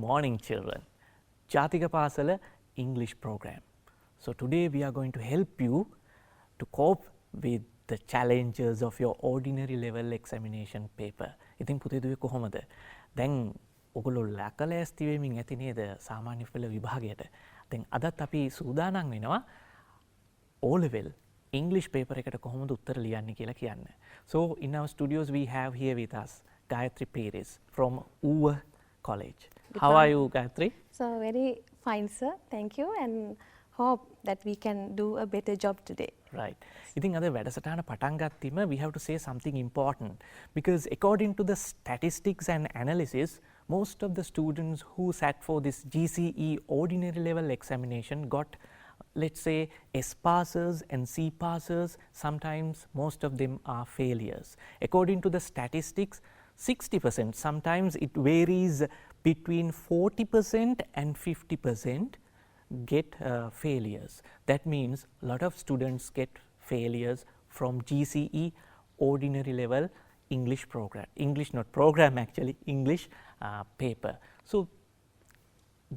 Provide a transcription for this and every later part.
morning, children. Jatika Pasala English program. So today we are going to help you to cope with the challenges of your ordinary level examination paper. ඉතින් පුතේදුවේ කොහොමද? දැන් ඔයගොල්ලෝ ලැකලෑස්ති වෙමින් ඇති නේද සාමාන්‍ය පෙළ විභාගයට. දැන් අදත් අපි සූදානම් වෙනවා O level English paper එකට කොහොමද උත්තර ලියන්නේ කියලා කියන්න. So in our studios we have here with us Gayatri Perez from UWA College. How are you, Gayatri? So very fine, sir. Thank you, and hope that we can do a better job today. Right. ඉතින් අද වැඩසටහන පටන් ගත්තීම we have to say something important because according to the statistics and analysis, most of the students who sat for this GCE ordinary level examination got, let's say, S passers and C passers. Sometimes most of them are failures. According to the statistics, 60%, sometimes it varies between 40% and 50% get failures. That means a lot of students get failures from GCE ordinary level English program. English, not program actually, English paper. So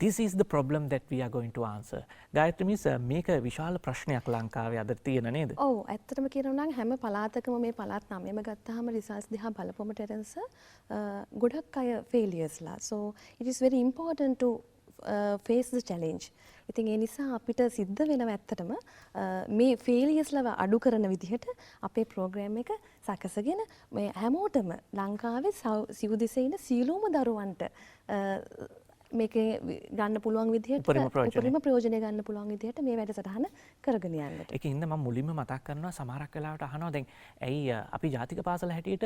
this is the problem that we are going to answer. Gayatri miss, මේක විශාල ප්‍රශ්නයක් ලංකාවේ අද තියෙන නේද? ඔව් ඇත්තටම කියනවා නම් හැම පළාතකම මේ පළාත් 9ම ගත්තාම රිසල්ට්ස් දිහා බලපුවම ටෙරන්ස් ගොඩක් අය failures-ලා. So it is very important to face the challenge. ඉතින් ඒ නිසා අපිට සිද්ධ වෙනවා ඇත්තටම මේ failures-ලා අඩු කරන විදිහට අපේ ප්‍රෝග්‍රෑම් එක සකසගෙන මේ හැමෝටම ලංකාවේ සිව් දිසේ ඉන්න සියලුම දරුවන්ට මේකේ ගන්න පුළුවන් විදිහට උපරිම ප්‍රයෝජනය ගන්න පුළුවන් විදිහට මේ වැඩසටහන කරගෙන යන්නට. ඒකින්ද මම මුලින්ම මතක් කරනවා සමහරක් වෙලාවට අහනවා දැන් ඇයි අපි ජාතික පාසල හැටියට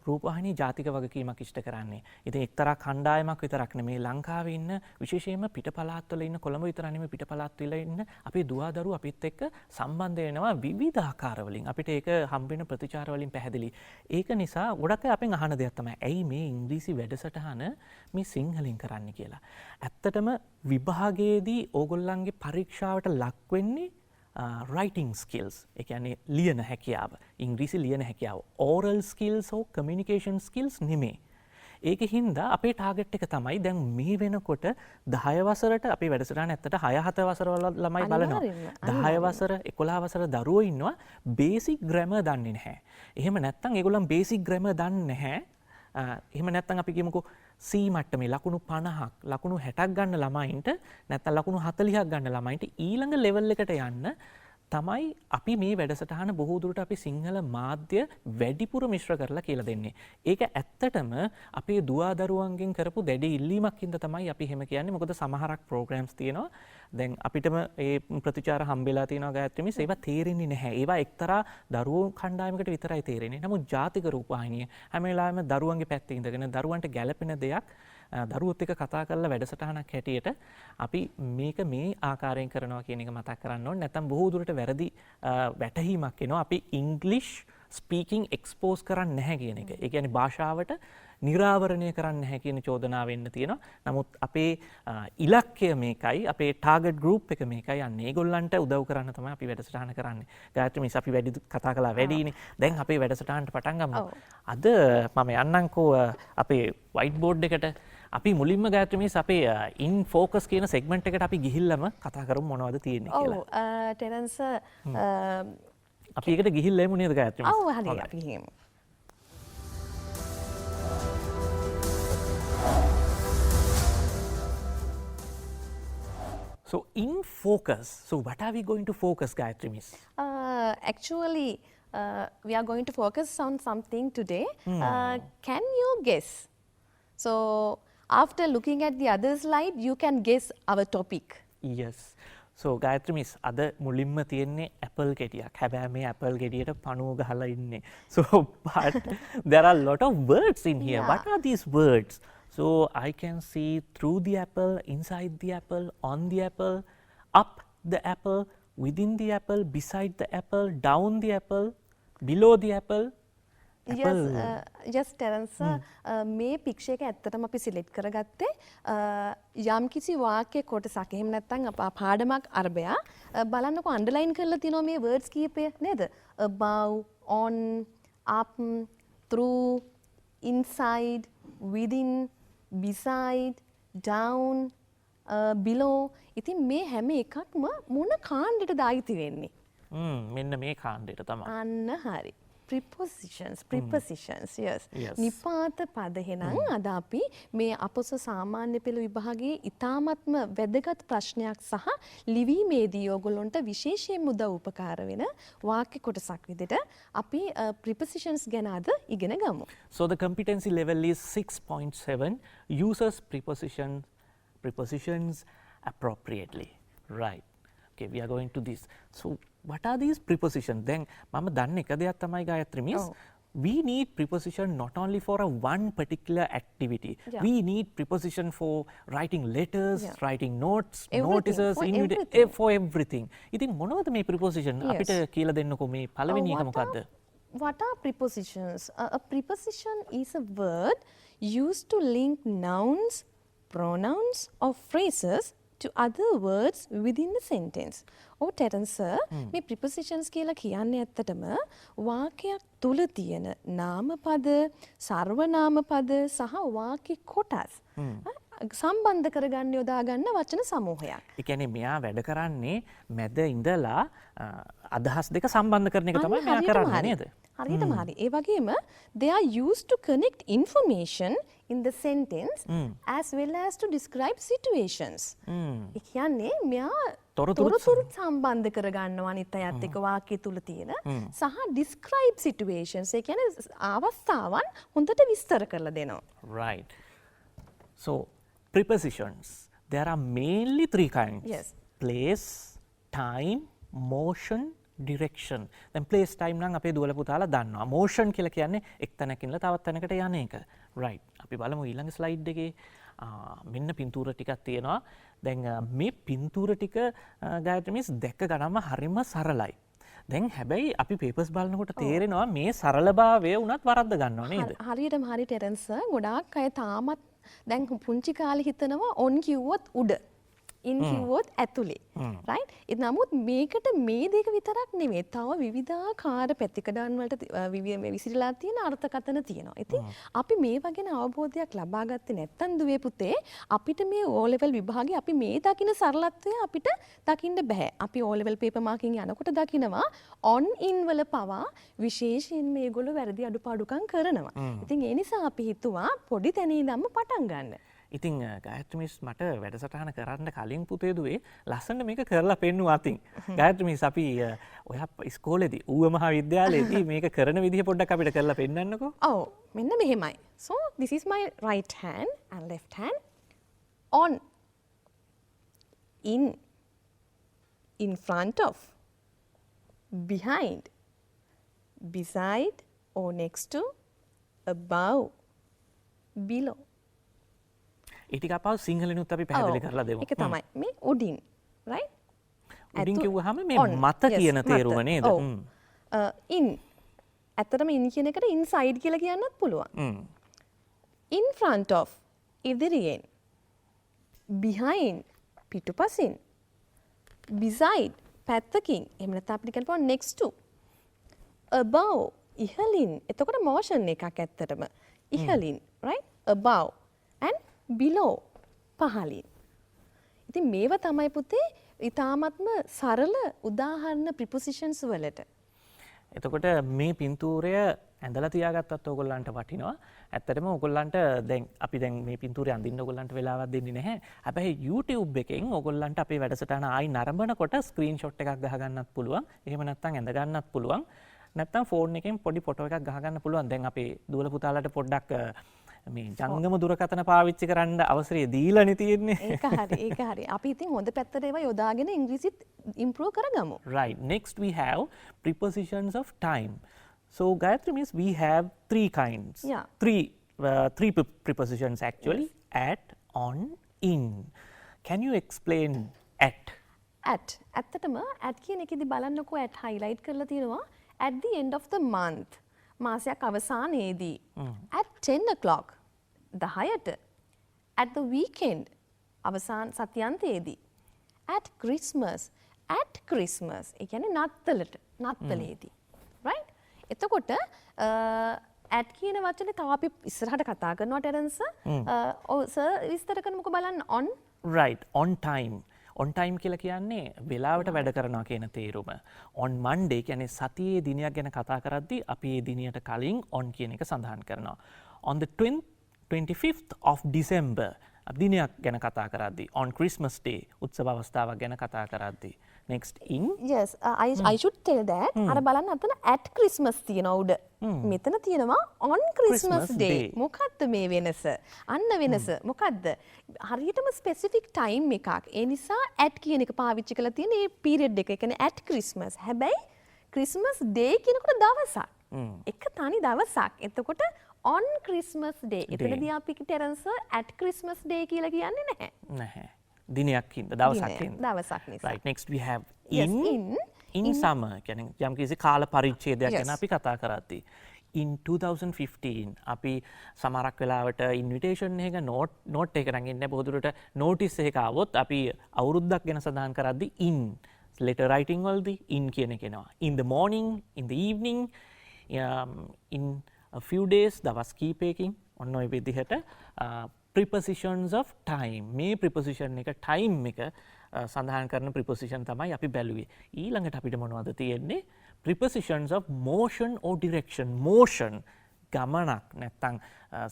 රූපවාහිනී ජාතික වගකීමක් ඉෂ්ට කරන්නේ. ඉතින් එක්තරා කණ්ඩායමක් විතරක් නෙමෙයි ලංකාවේ ඉන්න විශේෂයෙන්ම පිට පළාත්වල ඉන්න කොළඹ විතර නෙමෙයි පිට පළාත්වල ඉන්න අපේ දුවදරුවෝ අපිත් එක්ක සම්බන්ධ වෙනවා විවිධ ආකාර වලින්. අපිට ඒක හම්බ වෙන ප්‍රතිචාර වලින් පැහැදිලි. ඒක නිසා ගොඩක් අය අපෙන් අහන දෙයක් තමයි ඇයි මේ ඉංග්‍රීසි වැඩසටහන මේ සිංහලෙන් කරන්නේ කියලා. ඇත්තටම විභාගයේදී ඕගොල්ලන්ගේ පරීක්ෂාවට ලක් වෙන්නේ writing skills. ඒ කියන්නේ ලියන හැකියාව. ඉංග්‍රීසි ලියන හැකියාව. oral skills or communication skills නෙමෙයි. ඒකෙන් හින්දා අපේ ටාගට් එක තමයි දැන් මේ වෙනකොට 10 වසරට අපේ වැඩසටහන ඇත්තට 6-7 වසර වල ළමයි බලනවා. 10 වසර 11 වසර දරුවෝ ඉන්නවා බේසික් ග්‍රැමර් දන්නේ නැහැ. එහෙම නැත්නම් ඒගොල්ලන් බේසික් ග්‍රැමර් දන්නේ නැහැ. එහෙම නැත්නම් අපි කියමුකෝ C මට්ටමේ ලකුණු 50ක් ලකුණු 60ක් ගන්න ළමයින්ට නැත්නම් ලකුණු 40ක් ගන්න ළමයින්ට ඊළඟ ලෙවල් එකට යන්න තමයි අපි මේ වැඩසටහන බොහෝ දුරට අපි සිංහල මාධ්‍ය වැඩිපුර මිශ්‍ර කරලා කියලා දෙන්නේ. ඒක ඇත්තටම අපේ දුවදරුවන්ගෙන් කරපු දැඩි ඉල්ලීමක් හින්දා තමයි අපි එහෙම කියන්නේ. මොකද සමහරක් ප්‍රෝග්‍රෑම්ස් තියෙනවා. දැන් අපිටම ඒ ප්‍රතිචාර හම්බෙලා තියෙනවා ගායත්‍රි මිස්. ඒවා තේරෙන්නේ නැහැ. ඒවා එක්තරා දරුවෝ කණ්ඩායමකට විතරයි තේරෙන්නේ. නමුත් ජාතික රූපවාහිනිය හැම වෙලාවෙම දරුවන්ගේ පැත්තේ ඉඳගෙන දරුවන්ට ගැළපෙන දෙයක් දරුවොත් එක්ක කතා කරලා වැඩසටහනක් හැටියට අපි මේක මේ ආකාරයෙන් කරනවා කියන එක මතක් කරන්න ඕනේ. නැත්නම් බොහෝ දුරට වැරදි වැටහීමක් එනවා. අපි ඉංග්ලිෂ් ස්පීකින් එක්ස්පෝස් කරන්නේ නැහැ කියන එක. ඒ කියන්නේ භාෂාවට නිරාවරණය කරන්නේ නැහැ කියන චෝදනාව එන්න තියෙනවා. නමුත් අපේ ඉලක්කය මේකයි, අපේ ටාගට් ගෲප් එක මේකයි. අන්න ඒගොල්ලන්ට උදව් කරන්න තමයි අපි වැඩසටහන කරන්නේ. ගායත්‍රි මිස් අපි වැඩි කතා කළා වැඩිනේ. දැන් අපේ වැඩසටහනට පටන් ගමු. අද මම යන්නම්කෝ අපේ වයිට් බෝඩ් එකට. අපි මුලින්ම ගායත්‍රි මිස් අපේ ඉන් ෆෝකස් කියන සෙග්මන්ට් එකට අපි ගිහිල්ලාම කතා කරමු මොනවද තියෙන්නේ කියලා. ඔව් ටෙරන්ස් අපි ඒකට ගිහිල්ලා එමු නේද ගායත්‍රි මිස්? ඔව් හරි අපි ගිහින්. So in focus, so what are we going to focus, Gayatri miss? Actually, we are going to focus on something today. Can you guess? So after looking at the other slide, you can guess our topic. Yes. So Gayatri miss, අද මුලින්ම තියෙන්නේ apple ගෙඩියක්. හැබැයි මේ apple ගෙඩියට පණුව ගහලා ඉන්නේ. So but there are a lot of words in here. Yeah. What are these words? So I can see through the apple, inside the apple, on the apple, up the apple, within the apple, beside the apple, down the apple, below the apple. Yes, Terence, මේ පික්ෂ එක ඇත්තටම අපි select කරගත්තේ යම්කිසි වාක්‍ය කොටසක් එහෙම නැත්නම් පාඩමක් අරබයා බලන්නකො අන්ඩර්ලයින් කරලා තියෙනවා මේ වර්ඩ්ස් කීපය නේද? above, on, up, through, inside, within, beside, down, below. ඉතින් මේ හැම එකක්ම මොන කාණ්ඩයටද අයිති වෙන්නේ? මෙන්න මේ කාණ්ඩයට තමයි. අන්න හරි. prepositions yes. නිපාත පද එහෙනම් අද අපි මේ අපොස සාමාන්‍ය පෙළ විභාගයේ ඉතාමත්ම වැදගත් ප්‍රශ්නයක් සහ ලිවීමේදී ඔයගොල්ලන්ට විශේෂයෙන් උදව් උපකාර වෙන වාක්‍ය කොටසක් විදිහට අපි prepositions ගැන අද ඉගෙන ගමු. So the competency level is 6.7 uses prepositions appropriately. Right. Okay, we are going to this. So what are these prepositions? Then මම දන්න එක දෙයක් තමයි Gayathri miss. We need preposition not only for a one particular activity. We need preposition for writing letters, writing notes, notices, for everything. ඉතින් මොනවද මේ preposition? අපිට කියලා දෙන්නකෝ මේ පළවෙනි එක මොකද්ද? What are prepositions? A preposition is a word used to link nouns, pronouns or phrases to other words within the sentence. Oh, Terence sir, මේ prepositions කියලා කියන්නේ ඇත්තටම වාක්‍යයක් තුල තියෙන නාමපද, සර්වනාම පද සහ වාක්‍ය කොටස් සම්බන්ධ කරගන්න යොදා ගන්න වචන සමූහයක්. ඒ කියන්නේ මෙයා වැඩ කරන්නේ මැද ඉඳලා අදහස් දෙක සම්බන්ධ කරන එක තමයි මෙයා කරන්නේ නේද? හරියටම හරි. ඒ වගේම they are used to connect information in the sentence as well as to describe situations. ඒ කියන්නේ මෙයා තොරතුරු සම්බන්ධ කරගන්නවා අනිත් අයත් එක්ක වාක්‍ය තුල තියෙන සහ describe situations. ඒ කියන්නේ අවස්ථාවන් හොඳට විස්තර කරලා දෙනවා. Right. So prepositions, there are mainly three kinds. Yes. Place, time, motion, direction. Then place time නම් අපේ දුවල පුතාලා දන්නවා. motion කියලා කියන්නේ එක් තැනකින් ඉඳලා තවත් තැනකට යන එක. right. අපි බලමු ඊළඟ slide එකේ මෙන්න පින්තූර ටිකක් තියෙනවා. දැන් මේ පින්තූර ටික ගායත්‍රි මිස් දැක්ක ගමන්ම හරිම සරලයි. දැන් හැබැයි අපි papers බලනකොට තේරෙනවා මේ සරලභාවය උනත් වරද්ද ගන්නව නේද? හරියටම හරි ටෙරන්ස් ගොඩාක් අය තාමත් දැන් පුංචි කාලේ හිතනවා on කිව්වොත් උඩ in කිව්වොත් ඇතුලේ right ඒක නමුත් මේකට මේ දෙක විතරක් නෙමෙයි තව විවිධාකාර පැතිකඩන් වලට විසිරලා තියෙන අර්ථකථන තියෙනවා. ඉතින් අපි මේ වගේ අවබෝධයක් ලබා ගත්තේ නැත්නම් දුවේ පුතේ අපිට මේ O level විභාගේ අපි මේ දකින්න සරලත්වය අපිට දකින්න බෑ. අපි O level paper marking යනකොට දකිනවා on in වල පවා විශේෂයෙන් මේගොල්ලෝ වැරදි අඩුපාඩුකම් කරනවා. ඉතින් ඒ නිසා අපි හිතුවා පොඩි තැනේ ඉඳන්ම පටන් ගන්න. ඉතින් ගායත්‍රි මිස් මට වැඩසටහන කරන්න කලින් පුතේ දුවේ ලස්සන මේක කරලා පෙන්නුවා අතින්. ගායත්‍රි මිස් අපි ඔය ඉස්කෝලේදී ඌව මහා විද්‍යාලයේදී මේක කරන විදිහ පොඩ්ඩක් අපිට කරලා පෙන්නන්නකෝ. ඔව් මෙන්න මෙහෙමයි. So this is my right hand and left hand. On, in front of, behind, beside or next to, above, below. ඒ ටික අපව සිංහලෙනුත් අපි පැහැදිලි කරලා දෙමු. ඒක තමයි මේ උඩින් right? උඩින් කිව්වහම මේ මත කියන තේරුම නේද? in ඇත්තටම in කියන එකට inside කියලා කියන්නත් පුළුවන්. In front of ඉදිරියෙන්, behind පිටුපසින්, beside පැත්තකින්, එහෙම නැත්නම් අපිට කියන්න පුළුවන් next to, above ඉහළින්. එතකොට motion එකක් ඇත්තටම ඉහළින් right? above and below පහළින්. ඉතින් මේව තමයි පුතේ ඊටාත්ම සරල උදාහරණ prepositions වලට. එතකොට මේ පින්තූරය ඇඳලා තියාගත්තත් ඕගොල්ලන්ට වටිනවා. ඇත්තටම ඕගොල්ලන්ට දැන් අපි දැන් මේ පින්තූරය අඳින්න ඕගොල්ලන්ට වෙලාවක් දෙන්නේ නැහැ. හැබැයි YouTube එකෙන් ඕගොල්ලන්ට අපේ වැඩසටහන ආයි නරඹනකොට ස්ක්‍රීන්ෂොට් එකක් ගහ ගන්නත් පුළුවන්. එහෙම නැත්නම් ඇඳ ගන්නත් පුළුවන්. නැත්නම් ෆෝන් එකෙන් පොඩි ෆොටෝ එකක් ගහ ගන්න පුළුවන්. දැන් අපේ දුවල පුතාලට පොඩ්ඩක් මේ ජංගම දුරකථන පාවිච්චි කරන්න අවසරය දීලානේ තියෙන්නේ. ඒක හරි. අපි ඉතින් හොඳ පැත්තට ඒවා යොදාගෙන ඉංග්‍රීසිත් improve කරගමු. Right. Next we have prepositions of time. So Gayatri miss we have three kinds. Yeah. Three prepositions actually. Yes. At, on, in. Can you explain at? At. ඇත්තටම at කියන එකේදී බලන්නකෝ at highlight කරලා තියෙනවා at the end of the month. මාසයක් අවසානයේදී. At 10 o'clock. 10ට. At the weekend. අවසාන සතියන්තයේදී. At Christmas. At Christmas. ඒ කියන්නේ නත්තලේදී. right? එතකොට ඇට් කියන වචනේ තව අපි ඉස්සරහට කතා කරනවා ටෙරන්ස්. ඔව් සර් විස්තර කරමුකෝ බලන්න on right on time on time කියලා කියන්නේ වෙලාවට වැඩ කරනවා කියන තේරුම. on Monday කියන්නේ සතියේ දිනයක් ගැන කතා කරද්දී අපි ඒ දිනයට කලින් on කියන එක සඳහන් කරනවා. on the 25th of December අපි දිනයක් ගැන කතා කරද්දී on Christmas day උත්සව අවස්ථාවක් ගැන කතා කරද්දී next in yes I should tell that අර බලන්න අතන at Christmas තියෙනවා උඩ. මෙතන තියෙනවා on Christmas day. මොකක්ද මේ වෙනස? අන්න වෙනස මොකක්ද? හරියටම specific time එකක්. ඒ නිසා at කියන එක පාවිච්චි කරලා තියෙන මේ period එක. ඒ කියන්නේ at Christmas. හැබැයි Christmas day කියනකොට දවසක්. එක තනි දවසක්. එතකොට on Christmas day. එතනදී අපි ටෙරන්ස් at Christmas day කියලා කියන්නේ නැහැ. නැහැ. දිනයක් හින්දා දවසක් හින්දා. දවසක් නිසා. right next we have Yes, in summer කියන්නේ යම් කිසි කාල පරිච්ඡේදයක් ගැන අපි කතා කරද්දී in 2015 අපි සමහරක් වෙලාවට ඉන්විටේෂන් එක නෝට් එක නම් ඉන්නේ බොහෝදුරට නෝටිස් එකක ආවොත් අපි අවුරුද්දක් ගැන සඳහන් කරද්දී in letter writing වලදී in කියන එක එනවා. in the morning, in the evening, in a few days දවස් කීපයකින් ඔන්න ඔය විදිහට prepositions of time මේ preposition එක time එක සඳහන් කරන preposition තමයි අපි බැලුවේ. ඊළඟට අපිට මොනවද තියෙන්නේ? prepositions of motion or direction. motion ගමනක් නැත්තම්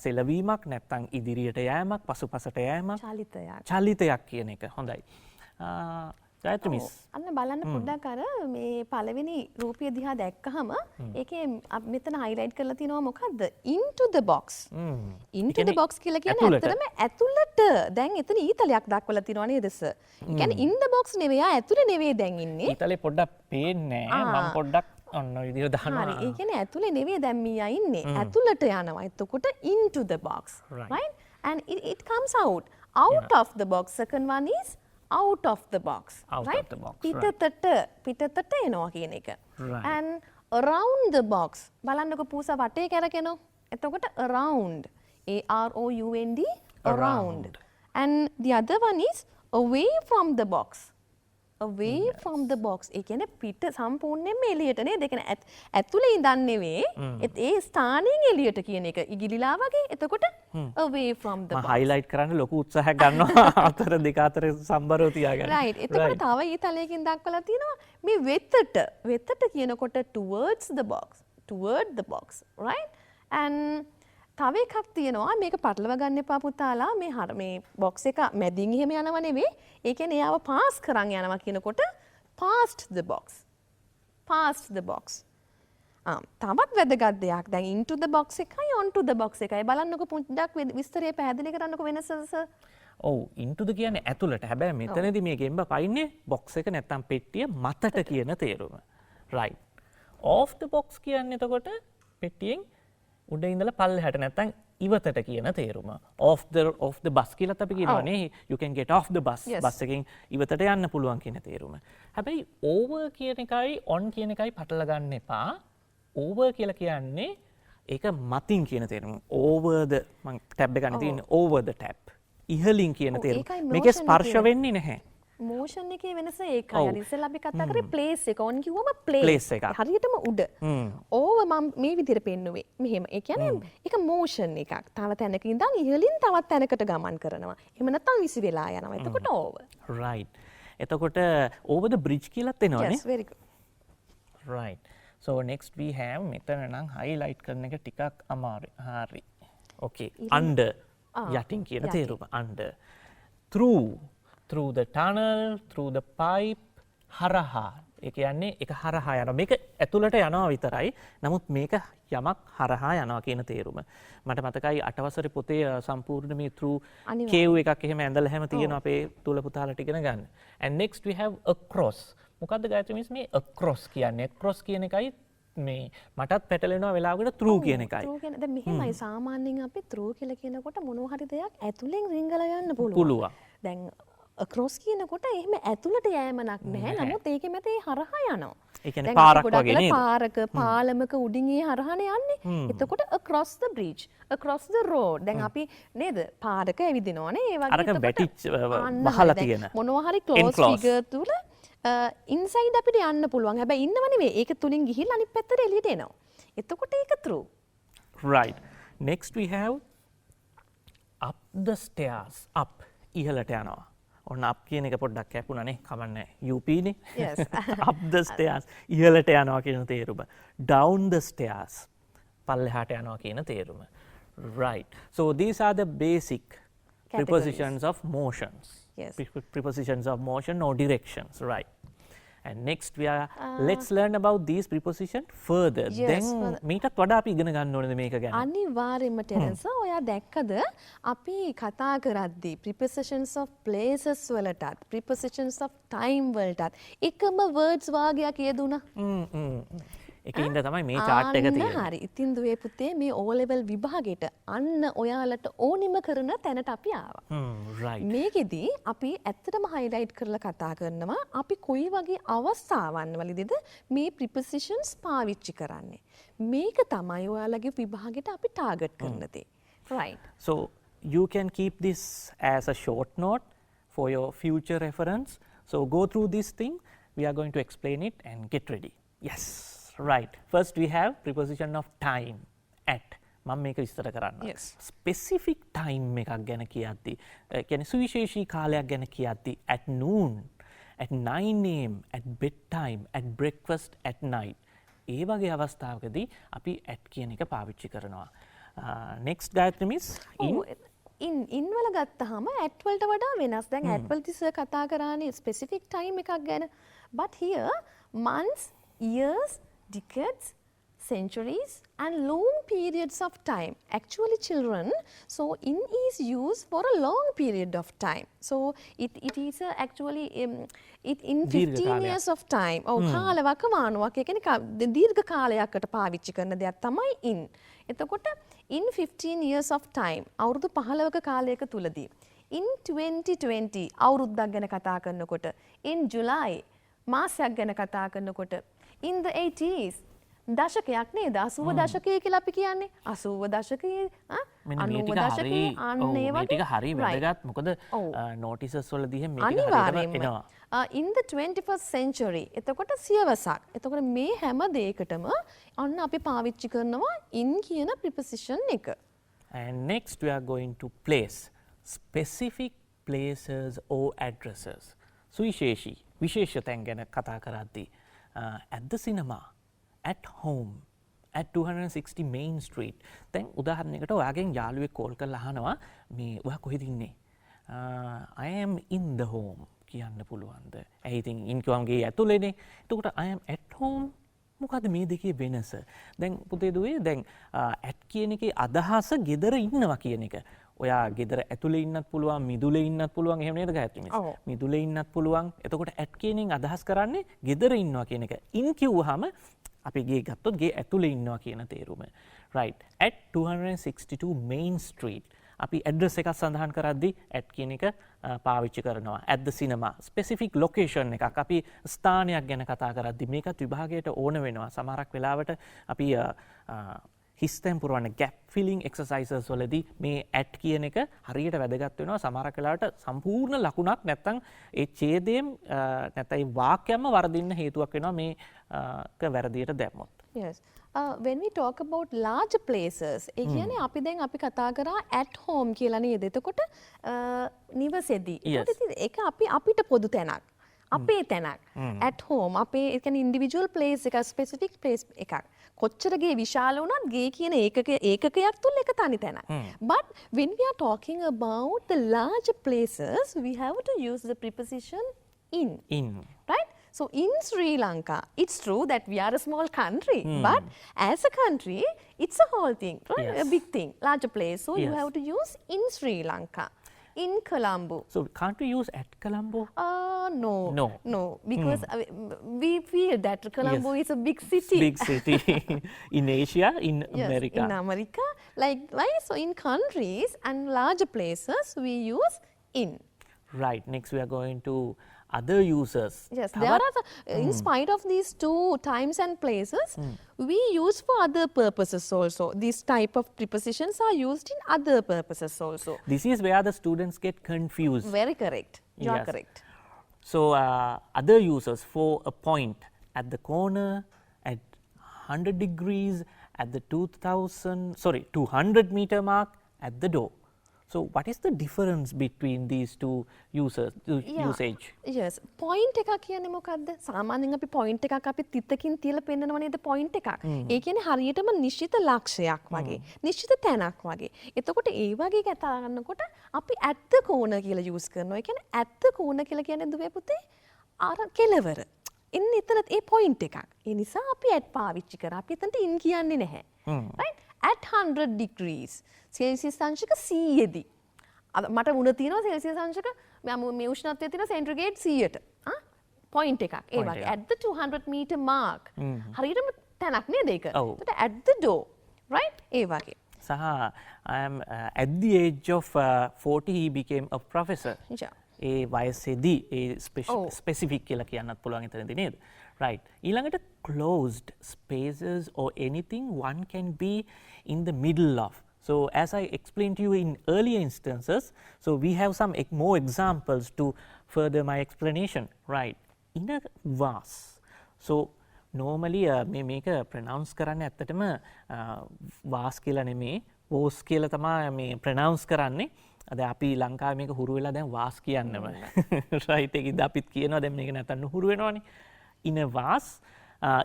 සෙලවීමක් නැත්තම් ඉදිරියට යෑමක් පසුපසට යෑමක් චලිතයක් කියන එක. හොඳයි. ගායත්‍රි මිස් අන්න බලන්න පොඩ්ඩක් අර මේ පළවෙනි රූපය දිහා දැක්කහම ඒකේ මෙතන highlight කරලා තියෙනවා මොකද්ද? into the box. into the box කියලා කියන්නේ ඇත්තටම ඇතුළට. දැන් එතන ඊතලයක් දක්වලා තියෙනවා නේද සර්? ඒ කියන්නේ in the box නෙවෙයි ඇතුළේ නෙවෙයි දැන් ඉන්නේ. ඊතලේ පොඩ්ඩක් පේන්නේ නැහැ. මම පොඩ්ඩක් ඔන්න ඔය විදිහට දානවා. හරි. ඒ කියන්නේ ඇතුළේ නෙවෙයි දැන් මීයා ඉන්නේ. ඇතුළට යනවා. එතකොට into the box. right? And it comes out of the box. Second one is out of the box. Out right? of the box, පිටතට එනවා කියන එක. and around the box බලන්නකො පූසා වටේ කැරකෙනවා. එතකොට around AROUND around. and the other one is away from the box. away from the box. ඒ කියන්නේ පිට සම්පූර්ණයෙන්ම එළියට නේද? ඒ කියන්නේ ඇතුලේ ඉඳන් නෙවෙයි. ඒ ස්ථානයෙන් එළියට කියන එක. ඉගිලිලා වගේ. එතකොට away from the box. මම highlight කරන්න ලොකු උත්සාහයක් ගන්නවා අතර දෙක අතර සම්බරව තියාගන්න. right. එතකොට තව ඊතලයකින් දක්වලා තියෙනවා මේ වෙතට කියනකොට towards the box. toward the box. right? and තව එකක් තියෙනවා මේක පටලව ගන්න එපා පුතාලා මේ බොක්ස් එක මැදින් එහෙම යනව නෙවෙයි. ඒ කියන්නේ එයාව පාස් කරන් යනවා කියනකොට past the box. තවත් වැදගත් දෙයක් දැන් into the box එකයි onto the box එකයි බලන්නකො පොඩ්ඩක් විස්තරය පැහැදිලි කරන්නකො වෙනස සර්. ඔව් into the කියන්නේ ඇතුළට. හැබැයි මෙතනදී මේ ගෙම්බ පයින්නේ box එක නැත්තම් පෙට්ටිය මතට කියන තේරුම. right. off the box කියන්නේ එතකොට පෙට්ටියෙන් උඩ ඉඳලා පල්ලෙහාට නැත්තම් ඉවතට කියන තේරුම. off the bus කියලාත් අපි කියනවානේ you can get off the bus. Bus එකෙන් ඉවතට යන්න පුළුවන් කියන තේරුම. හැබැයි over කියන එකයි on කියන එකයි පටලවා ගන්න එපා. over කියලා කියන්නේ ඒක මතින් කියන තේරුම. over the මම ටැබ් එක ගන්න තියෙන්නේ over the tap. ඉහලින් කියන තේරුම. මේකේ ස්පර්ශ වෙන්නේ නැහැ. motion එකේ වෙනස ඒකයි. අර ඉස්සෙල්ලා අපි කතා කරේ place එක. on කිව්වම place එක. හරියටම උඩ. over මම මේ විදිහට පෙන්නුවේ. මෙහෙම. ඒ කියන්නේ ඒක motion එකක්. තව තැනක ඉඳන් ඉහලින් තවත් තැනකට ගමන් කරනවා. එහෙම නැත්නම් විසි වෙලා යනවා. එතකොට over. right. එතකොට over the bridge කියලාත් එනවනේ. yes very good. right. so next we have මෙතන නම් highlight කරන එක ටිකක් අමාරුයි. හරි. okay. under යටින් කියන තේරුම. under. through the tunnel, through the pipe, හරහා. ඒ කියන්නේ ඒක හරහා යනවා. මේක ඇතුළට යනවා විතරයි. නමුත් මේක යමක් හරහා යනවා කියන තේරුම. මට මතකයි 8 වසරේ පොතේ සම්පූර්ණ මේ through cave එකක් එහෙම ඇඳලා හැම තියෙනවා අපේ තුල පුතාලට ඉගෙන ගන්න. and next we have across. මොකද්ද ගායත්‍රි මිස් මේ across කියන්නේ? across කියන එකයි මේ මටත් පැටලෙනවා වෙලාවකට through කියන එකයි. through කියන දැන් මෙහෙමයි සාමාන්‍යයෙන් අපි through කියලා කියනකොට මොනවා හරි දෙයක් ඇතුලෙන් රිංගලා යන්න පුළුවන්. දැන් across කියනකොට එහෙම ඇතුළට යෑමක් නැහැ. නමුත් ඒකෙ මැද ඒ හරහා යනවා. ඒ කියන්නේ පාරක් වගේ නේද? පාරක පාලමක උඩින් ඒ හරහානේ යන්නේ. එතකොට across the bridge, across the road. දැන් අපි නේද පාරක ඇවිදිනවනේ. ඒ වගේ අරක වැටිච් වහලා තියෙන. මොනවා හරි close figure තුල inside අපිට යන්න පුළුවන්. හැබැයි ඉන්නව නෙවෙයි. ඒක තුලින් ගිහිල්ලා අනිත් පැත්තට එළියට එනවා. එතකොට ඒක through. Right. Next we have up the stairs. Up. ඉහළට යනවා. ඔන්න up කියන එක පොඩ්ඩක් කැපුණානේ. කමන්නේ. UP නේ. Yes. Up the stairs. ඉහළට යනවා කියන තේරුම. Down the stairs. පල්ලෙහාට යනවා කියන තේරුම. Right. So these are the basic prepositions of motions. Yes. Prepositions of motion or directions. Right. And next we are let's learn about these prepositions further. Yes, Then මීටත් වඩා අපි ඉගෙන ගන්න ඕනද මේක ගැන? අනිවාර්යයෙන්ම ටෙරන්ස් ඔයා දැක්කද අපි කතා කරද්දී prepositions of places වලටත් prepositions of time වලටත් එකම words වාගයක් යෙදුණා. ඒකින්ද තමයි මේ chart එක තියෙන්නේ. හරි. ඉතින් දුවේ පුතේ මේ O level විභාගෙට අන්න ඔයාලට ඕනිම කරන තැනට අපි ආවා. Right. මේකෙදි අපි ඇත්තටම highlight කරලා කතා කරනවා අපි කොයි වගේ අවස්ථාවන් වලදීද මේ prepositions පාවිච්චි කරන්නේ. මේක තමයි ඔයාලගේ විභාගෙට අපි target කරන දේ. Right. So you can keep this as a short note for your future reference. So go through this thing. We are going to explain it and get ready. Yes. Right. First we have preposition of time. At. මම මේක විස්තර කරන්න. Yes. Specific time එකක් ගැන කියද්දී කියන්නේ සුවිශේෂී කාලයක් ගැන කියද්දී at noon, at 9 am, at bedtime, at breakfast, at night. ඒ වගේ අවස්ථාවකදී අපි at කියන එක පාවිච්චි කරනවා. Next Gayatri miss in වල ගත්තාම at වලට වඩා වෙනස්. දැන් at වලදී සර් කතා කරානේ specific time එකක් ගැන. But here months, years, decades, centuries and long periods of time. Actually children, so in is used for a long period of time. So it is actually it in 15 years of time. කාලවකමානුවක් ඒ කියන්නේ දීර්ඝ කාලයකට පාවිච්චි කරන දෙයක් තමයි in. එතකොට in 15 years of time අවුරුදු 15ක කාලයක තුලදී in 2020 අවුරුද්දක් ගැන කතා කරනකොට in July මාසයක් ගැන කතා කරනකොට in the 80s දශකයක් නේද 80 දශකයේ කියලා අපි කියන්නේ 80 දශකයේ 90 දශකයේ අන්න ඒ මේ ටික වගේ හරි වැදගත් මොකද notices වලදී මේ ටික හරියටම අනිවාර්යයෙන්ම එනවා in the 21st century එතකොට සියවසක් එතකොට මේ හැම දෙයකටම අන්න අපි පාවිච්චි කරනවා in කියන preposition එක. And next we are going to place specific places or addresses. සුවිශේෂී විශේෂ තැන් ගැන කතා කරද්දී at the cinema, at home, at 260 Main Street. දැන් උදාහරණයකට ඔයාගෙන් යාළුවෙක් කෝල් කරලා අහනවා මේ ඔයා කොහෙද ඉන්නේ? I am in the home කියන්න පුළුවන්ද? ඇයි ඉතින් in කියවම්ගේ ඇතුලේනේ. එතකොට I am at home මොකද මේ දෙකේ වෙනස? දැන් පුතේ දුවේ දැන් at කියන එකේ අදහස ගෙදර ඉන්නවා කියන එක. ඔයා ගෙදර ඇතුලේ ඉන්නත් පුළුවන් මිදුලේ ඉන්නත් පුළුවන් එහෙම නේද ගායත්‍රි මිස්? මිදුලේ ඉන්නත් පුළුවන්. එතකොට at කියන එකෙන් අදහස් කරන්නේ ගෙදර ඉන්නවා කියන එක. in කිව්වහම අපි ගේ ගත්තොත් ගේ ඇතුලේ ඉන්නවා කියන තේරුම. Right. At 262 Main Street. අපි address එකක් සඳහන් කරද්දී at කියන එක පාවිච්චි කරනවා. At the cinema. Specific location එකක්. අපි ස්ථානයක් ගැන කතා කරද්දී මේකත් විභාගයට ඕන වෙනවා. සමහරක් වෙලාවට අපි හිස්තැන් පුරවන්න gap filling exercises වලදී මේ at කියන එක හරියට වැදගත් වෙනවා. සමහරක් වෙලාවට සම්පූර්ණ ලකුණක් නැත්තම් ඒ ඡේදයෙන් නැත්නම් ඒ වාක්‍යයම වරදින්න හේතුවක් වෙනවා මේක වැරදියට දැම්මොත්. Yes. When we talk about large places, ඒ කියන්නේ අපි දැන් අපි කතා කරා at home කියලා නේද? එතකොට නිවසේදී. ඒක අපිට පොදු තැනක්. අපේ තැනක්. at home අපේ ඒ කියන්නේ individual place එක specific place එකක්. කොච්චරගේ විශාල වුණත් ගේ කියන ඒකකයක් තුල එක තනි තැනක්. But when we are talking about the large places, we have to use the preposition in. In. Right? So in Sri Lanka, it's true that we are a small country, but as a country, it's a whole thing, right? Yes. A big thing, larger place. So you Yes. have to use in Sri Lanka, in Colombo. So can't we use at Colombo? No, because we feel that Colombo is a big city. Big city in Asia, in Yes, America. in America, like so in countries and larger places, we use in. Right. Next we are going to other users. Yes, there are in spite of these two times and places, we use for other purposes also. These type of prepositions are used in other purposes also. This is where the students get confused. Very correct. You are Yes. correct. So other users for a point at the corner, at 100 degrees, at the 200 meter mark at the door. So what is the difference between these two usage? Yes. Point එකක් කියන්නේ මොකද්ද? සාමාන්‍යයෙන් අපි point එකක් අපි තිතකින් තියලා පෙන්නනවා නේද point එකක්. ඒ කියන්නේ හරියටම නිශ්චිත ලක්ෂයක් වගේ. නිශ්චිත තැනක් වගේ. එතකොට ඒ වගේ කතා කරනකොට අපි at the corner කියලා use කරනවා. ඒ කියන්නේ at the corner කියලා කියන්නේ දුවේ පුතේ අර කෙලවර. එන්න එතන ඒ point එකක්. ඒ නිසා අපි at පාවිච්චි කරා. අපි එතනට in කියන්නේ නැහැ. Right? At 100 degrees Celsius අංශක 100 දී මට මුණ තියෙනවා Celsius අංශක මේ උෂ්ණත්වය තියෙන සෙන්ටිග්‍රේඩ් 100ට point එකක් ඒ වගේ at the 200 meter mark හරියටම තැනක් නේද ඒක එතකොට at the door right ඒ වගේ සහ I am at the age of 40 he became a professor A වයසේදී A specific කියලා කියන්නත් පුළුවන් එතනදී නේද right ඊළඟට closed spaces or anything one can be in the middle of. So as I explained to you in earlier instances, so we have some more examples to further my explanation, right? In a vase. So normally මේක pronounce කරන්න ඇත්තටම vase කියලා නෙමේ vase කියලා තමයි මේ pronounce කරන්නේ. අද අපි ලංකාවේ මේක හුරු වෙලා දැන් vase කියන්නම. right ඒකද අපිත් කියනවා දැන් මේක නැතන්න හුරු වෙනවනේ. In a vase,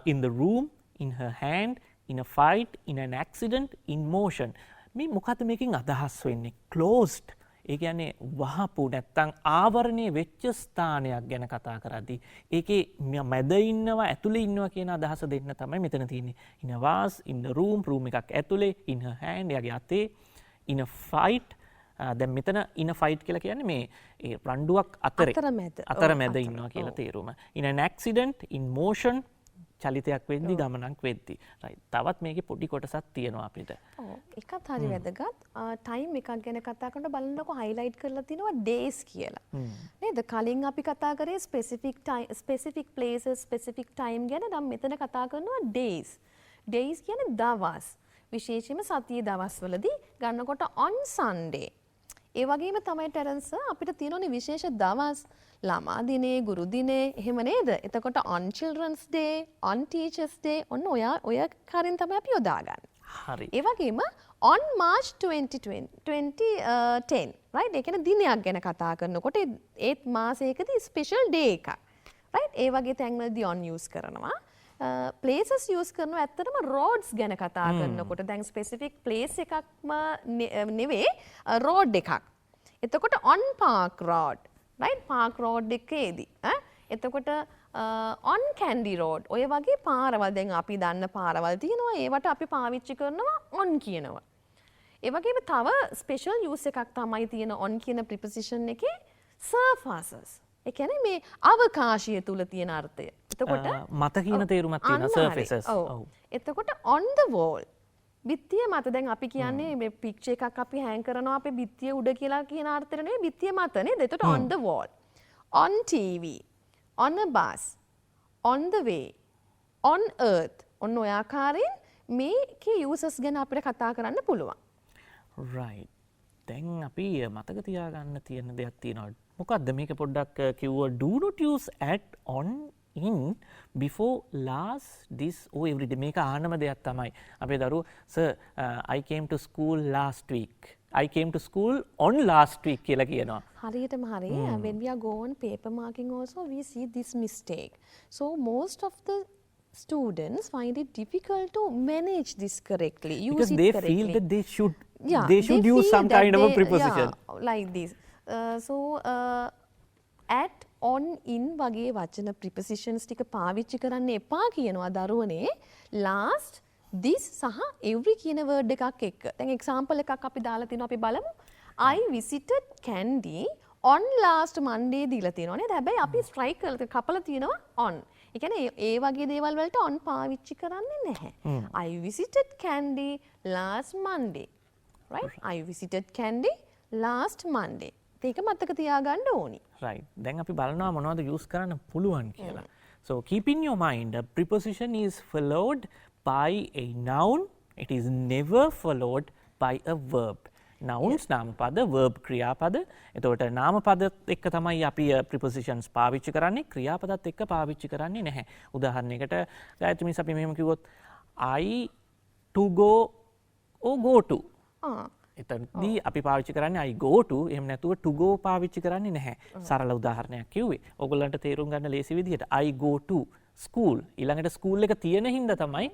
in the room, in her hand, in a fight, in an accident, in motion. මේ මොකද මේකෙන් අදහස් වෙන්නේ closed ඒ කියන්නේ වහපු නැත්තම් ආවරණය වෙච්ච ස්ථානයක් ගැන කතා කරද්දී ඒකේ මැද ඉන්නවා ඇතුලේ ඉන්නවා කියන අදහස දෙන්න තමයි මෙතන තියෙන්නේ in a vase in the room එකක් ඇතුලේ in her hand එයාගේ අතේ in a fight දැන් මෙතන in a fight කියලා කියන්නේ මේ ඒ රණ්ඩුවක් අතරමැද ඉන්නවා කියලා තේරුම in an accident in motion චලිතයක් වෙද්දි ගමනක් වෙද්දි right තවත් මේකේ පොඩි කොටසක් තියෙනවා අපිට එකත් හරි වැදගත් ටයිම් එකක් ගැන කතා කරනකොට බලන්නකො highlight කරලා තිනවා days කියලා නේද කලින් අපි කතා කරේ specific places specific time ගැන නම් මෙතන කතා කරනවා days කියන්නේ දවස් විශේෂයෙන්ම සතියේ දවස්වලදී ගන්නකොට on Sunday ඒ වගේම තමයි ටෙරන්ස් අපිට තියෙනනේ විශේෂ දවස් ළමා දිනේ ගුරු දිනේ එහෙම නේද එතකොට on children's day on teachers day ඔන්න ඔය කාරෙන් තමයි අපි යොදාගන්නේ හරි ඒ වගේම on March 2010 right ඒ කියන්නේ දිනයක් ගැන කතා කරනකොට ඒත් මාසයකදී special day එකක් right ඒ වගේ තැන්වලදී on use කරනවා places use කරනවා ඇත්තටම roads ගැන කතා කරනකොට දැන් specific place එකක්ම නෙවෙයි road එකක් එතකොට on park road right park road එකේදී එතකොට on candy road ඔය වගේ පාරවල් දැන් අපි දන්න පාරවල් තියෙනවා ඒවට අපි පාවිච්චි කරනවා on කියනවා ඒ වගේම තව special use එකක් තමයි තියෙන on කියන preposition එකේ surfaces ඒ කියන්නේ මේ අවකාශය තුල තියෙන අර්ථය එතකොට මත කියන තේරුමක් තියෙනවා surfaces ඔව් එතකොට on the wall බිත්තිය මත දැන් අපි කියන්නේ මේ පික්චර් එකක් අපි හෑන් කරනවා අපේ බිත්තිය උඩ කියලා කියන අර්ථෙට නෙවෙයි බිත්තිය මත නේද එතකොට on the wall on TV on a bus on the way on earth ඔන්න ඔය ආකාරයෙන් මේකේ uses ගැන අපිට කතා කරන්න පුළුවන් right දැන් අපි මතක තියාගන්න තියෙන දෙයක් තියෙනවා මොකක්ද මේක පොඩ්ඩක් කිව්වා do not use at on in before last this or every day මේක ආනම දෙයක් තමයි අපේ දරුවෝ sir I came to school last week I came to school on last week කියලා කියනවා හරියටම හරි when we are go on paper marking also we see this mistake so most of the students find it difficult to manage this correctly use because it they correctly. feel that they should use some kind of a preposition like this so at on in වගේ වචන prepositions ටික පාවිච්චි කරන්න එපා කියනවා දරුවනේ last this සහ every කියන word එකක් එක්ක. දැන් example එකක් අපි දාලා තිනවා අපි බලමු. I visited Kandy on last Monday දීලා තියෙනවා නේද? හැබැයි අපි strike කරලා කපලා තියෙනවා on. ඒ කියන්නේ ඒ වගේ දේවල් වලට on පාවිච්චි කරන්නේ නැහැ. I visited Kandy last Monday. Right? I visited Kandy last Monday. ඒක මතක තියාගන්න ඕනි. right දැන් අපි බලනවා මොනවද use කරන්න පුළුවන් කියලා so keep in your mind a preposition is followed by a noun it is never followed by a verb nouns නාමපද verb ක්‍රියාපද එතකොට නාමපදත් එක්ක තමයි අපි prepositions පාවිච්චි කරන්නේ ක්‍රියාපදත් එක්ක පාවිච්චි කරන්නේ නැහැ උදාහරණයකට ගායත්‍රි මිස් අපි මෙහෙම කිව්වොත් I to go or go to. ආ. එතනදී අපි පාවිච්චි කරන්නේ I go to එහෙම නැතුව to go පාවිච්චි කරන්නේ නැහැ. සරල උදාහරණයක් කිව්වේ. ඕගොල්ලන්ට තේරුම් ගන්න ලේසි විදිහට I go to school. ඊළඟට school එක තියෙන හින්දා තමයි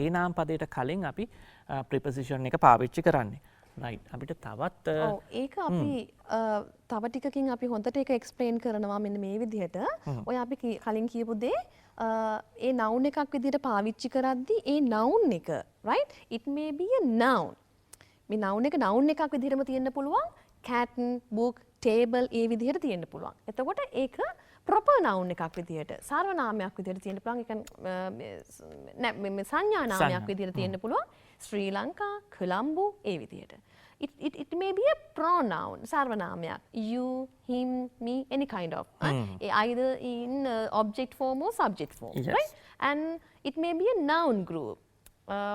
ඒ නාම පදයට කලින් අපි preposition එක පාවිච්චි කරන්නේ. right. අපිට තවත් ඒක අපි තව ටිකකින් අපි හොඳට ඒක එක්ස්ප්ලেইন කරනවා මෙන්න මේ විදිහට. ඔය අපි කලින් කියපු දේ ඒ noun එකක් විදිහට පාවිච්චි කරද්දී ඒ noun එක right it may be a noun. මේ noun එක noun එකක් විදිහටම තියෙන්න පුළුවන්. cat, book, table ඒ විදිහට තියෙන්න පුළුවන්. එතකොට ඒක proper noun එකක් විදිහට සර්වනාමයක් විදිහට තියෙන්න පුළුවන්. ඒක සංඥා නාමයක් විදිහට තියෙන්න පුළුවන්. ශ්‍රී ලංකා, කොළඹ ඒ විදිහට. It may be a pronoun, sarvanamyak. You, him, me, any kind of. Either in object form or subject form. Yes. Right? And it may be a noun group.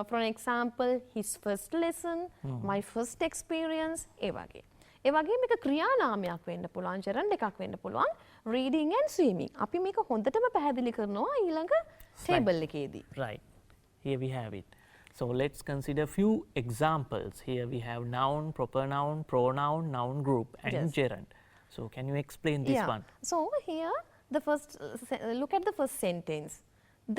For an example, his first lesson, my first experience, ඒ වගේ. ඒ වගේ මේක ක්‍රියානාමයක් වෙන්න පුළුවන්, gerund එකක් වෙන්න පුළුවන්. Reading and swimming. අපි මේක හොඳටම පැහැදිලි කරනවා ඊළඟ table එකේදී. Right. Here we have it. So let's consider few examples. Here we have noun, proper noun, pronoun, noun group and Yes. gerund. So can you explain this one? So here, the first, look at the first sentence.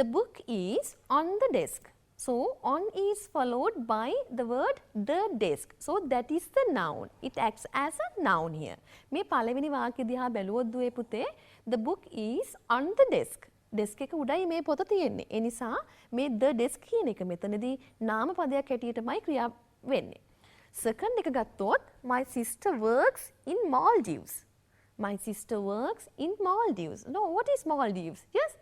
The book is on the desk. So on is followed by the word the desk. So that is the noun. It acts as a noun here. මේ පළවෙනි වාක්‍ය දිහා බැලුවොත් දුවේ පුතේ, the book is on the desk. Desk එක උඩයි මේ පොත තියෙන්නේ. ඒ නිසා මේ the desk කියන එක මෙතනදී නාම පදයක් හැටියටමයි ක්‍රියා වෙන්නේ. Second එක ගත්තොත් my sister works in Maldives. My sister works in Maldives. No, what is Maldives? Yes,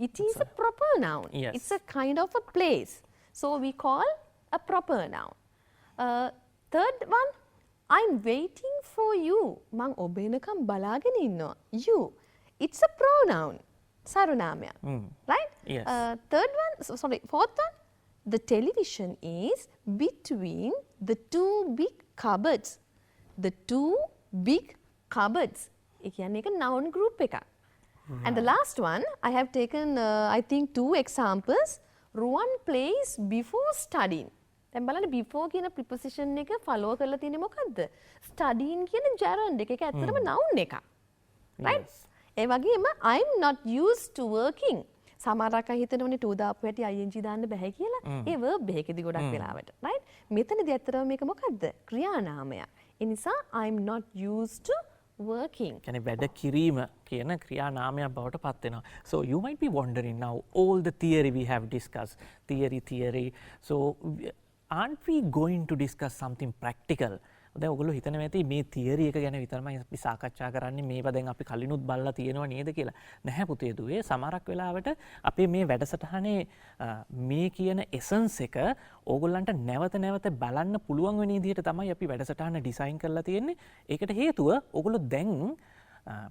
it is a proper noun. Yes. It's a kind of a place. So we call a proper noun. Third one, I'm waiting for you. මං ඔබ එනකම් බලාගෙන ඉන්නවා. You. It's a pronoun. Sarunamya. Right? Yes. Fourth one, the television is between the two big cupboards. The two big cupboards. ඒ කියන්නේ එක noun group එකක්. And the last one, I have taken, I think, 2 examples. Ruwan plays before studying. දැන් බලන්න before කියන preposition එක follow කරලා තියෙන්නේ මොකද්ද? Studying කියන gerund එක. ඒක ඇත්තටම noun එකක්. Right? Yes. ඒ වගේම I'm not used to working. සමහරක් අය හිතනවනේ to දාපු හැටි ing දාන්න බෑ කියලා. ඒ verb එකේදී ගොඩක් වෙලාවට. right? මෙතනදී ඇත්තටම මේක මොකද්ද? ක්‍රියානාමයක්. ඒ නිසා I'm not used to working. කියන්නේ වැඩ කිරීම කියන ක්‍රියානාමයක් බවට පත් වෙනවා. So you might be wondering now all the theory we have discussed. Theory. So aren't we going to discuss something practical? දැන් ඔයගොල්ලෝ හිතනවා ඇති මේ තියරි එක ගැන විතරමයි අපි සාකච්ඡා කරන්නේ මේවා දැන් අපි කලිනුත් බලලා තියෙනවා නේද කියලා. නැහැ පුතේ දුවේ සමහරක් වෙලාවට අපේ මේ වැඩසටහනේ මේ කියන එසන්ස් එක ඕගොල්ලන්ට නැවත නැවත බලන්න පුළුවන් වෙන විදිහට තමයි අපි වැඩසටහන ඩිසයින් කරලා තියෙන්නේ. ඒකට හේතුව ඕගොල්ලෝ දැන්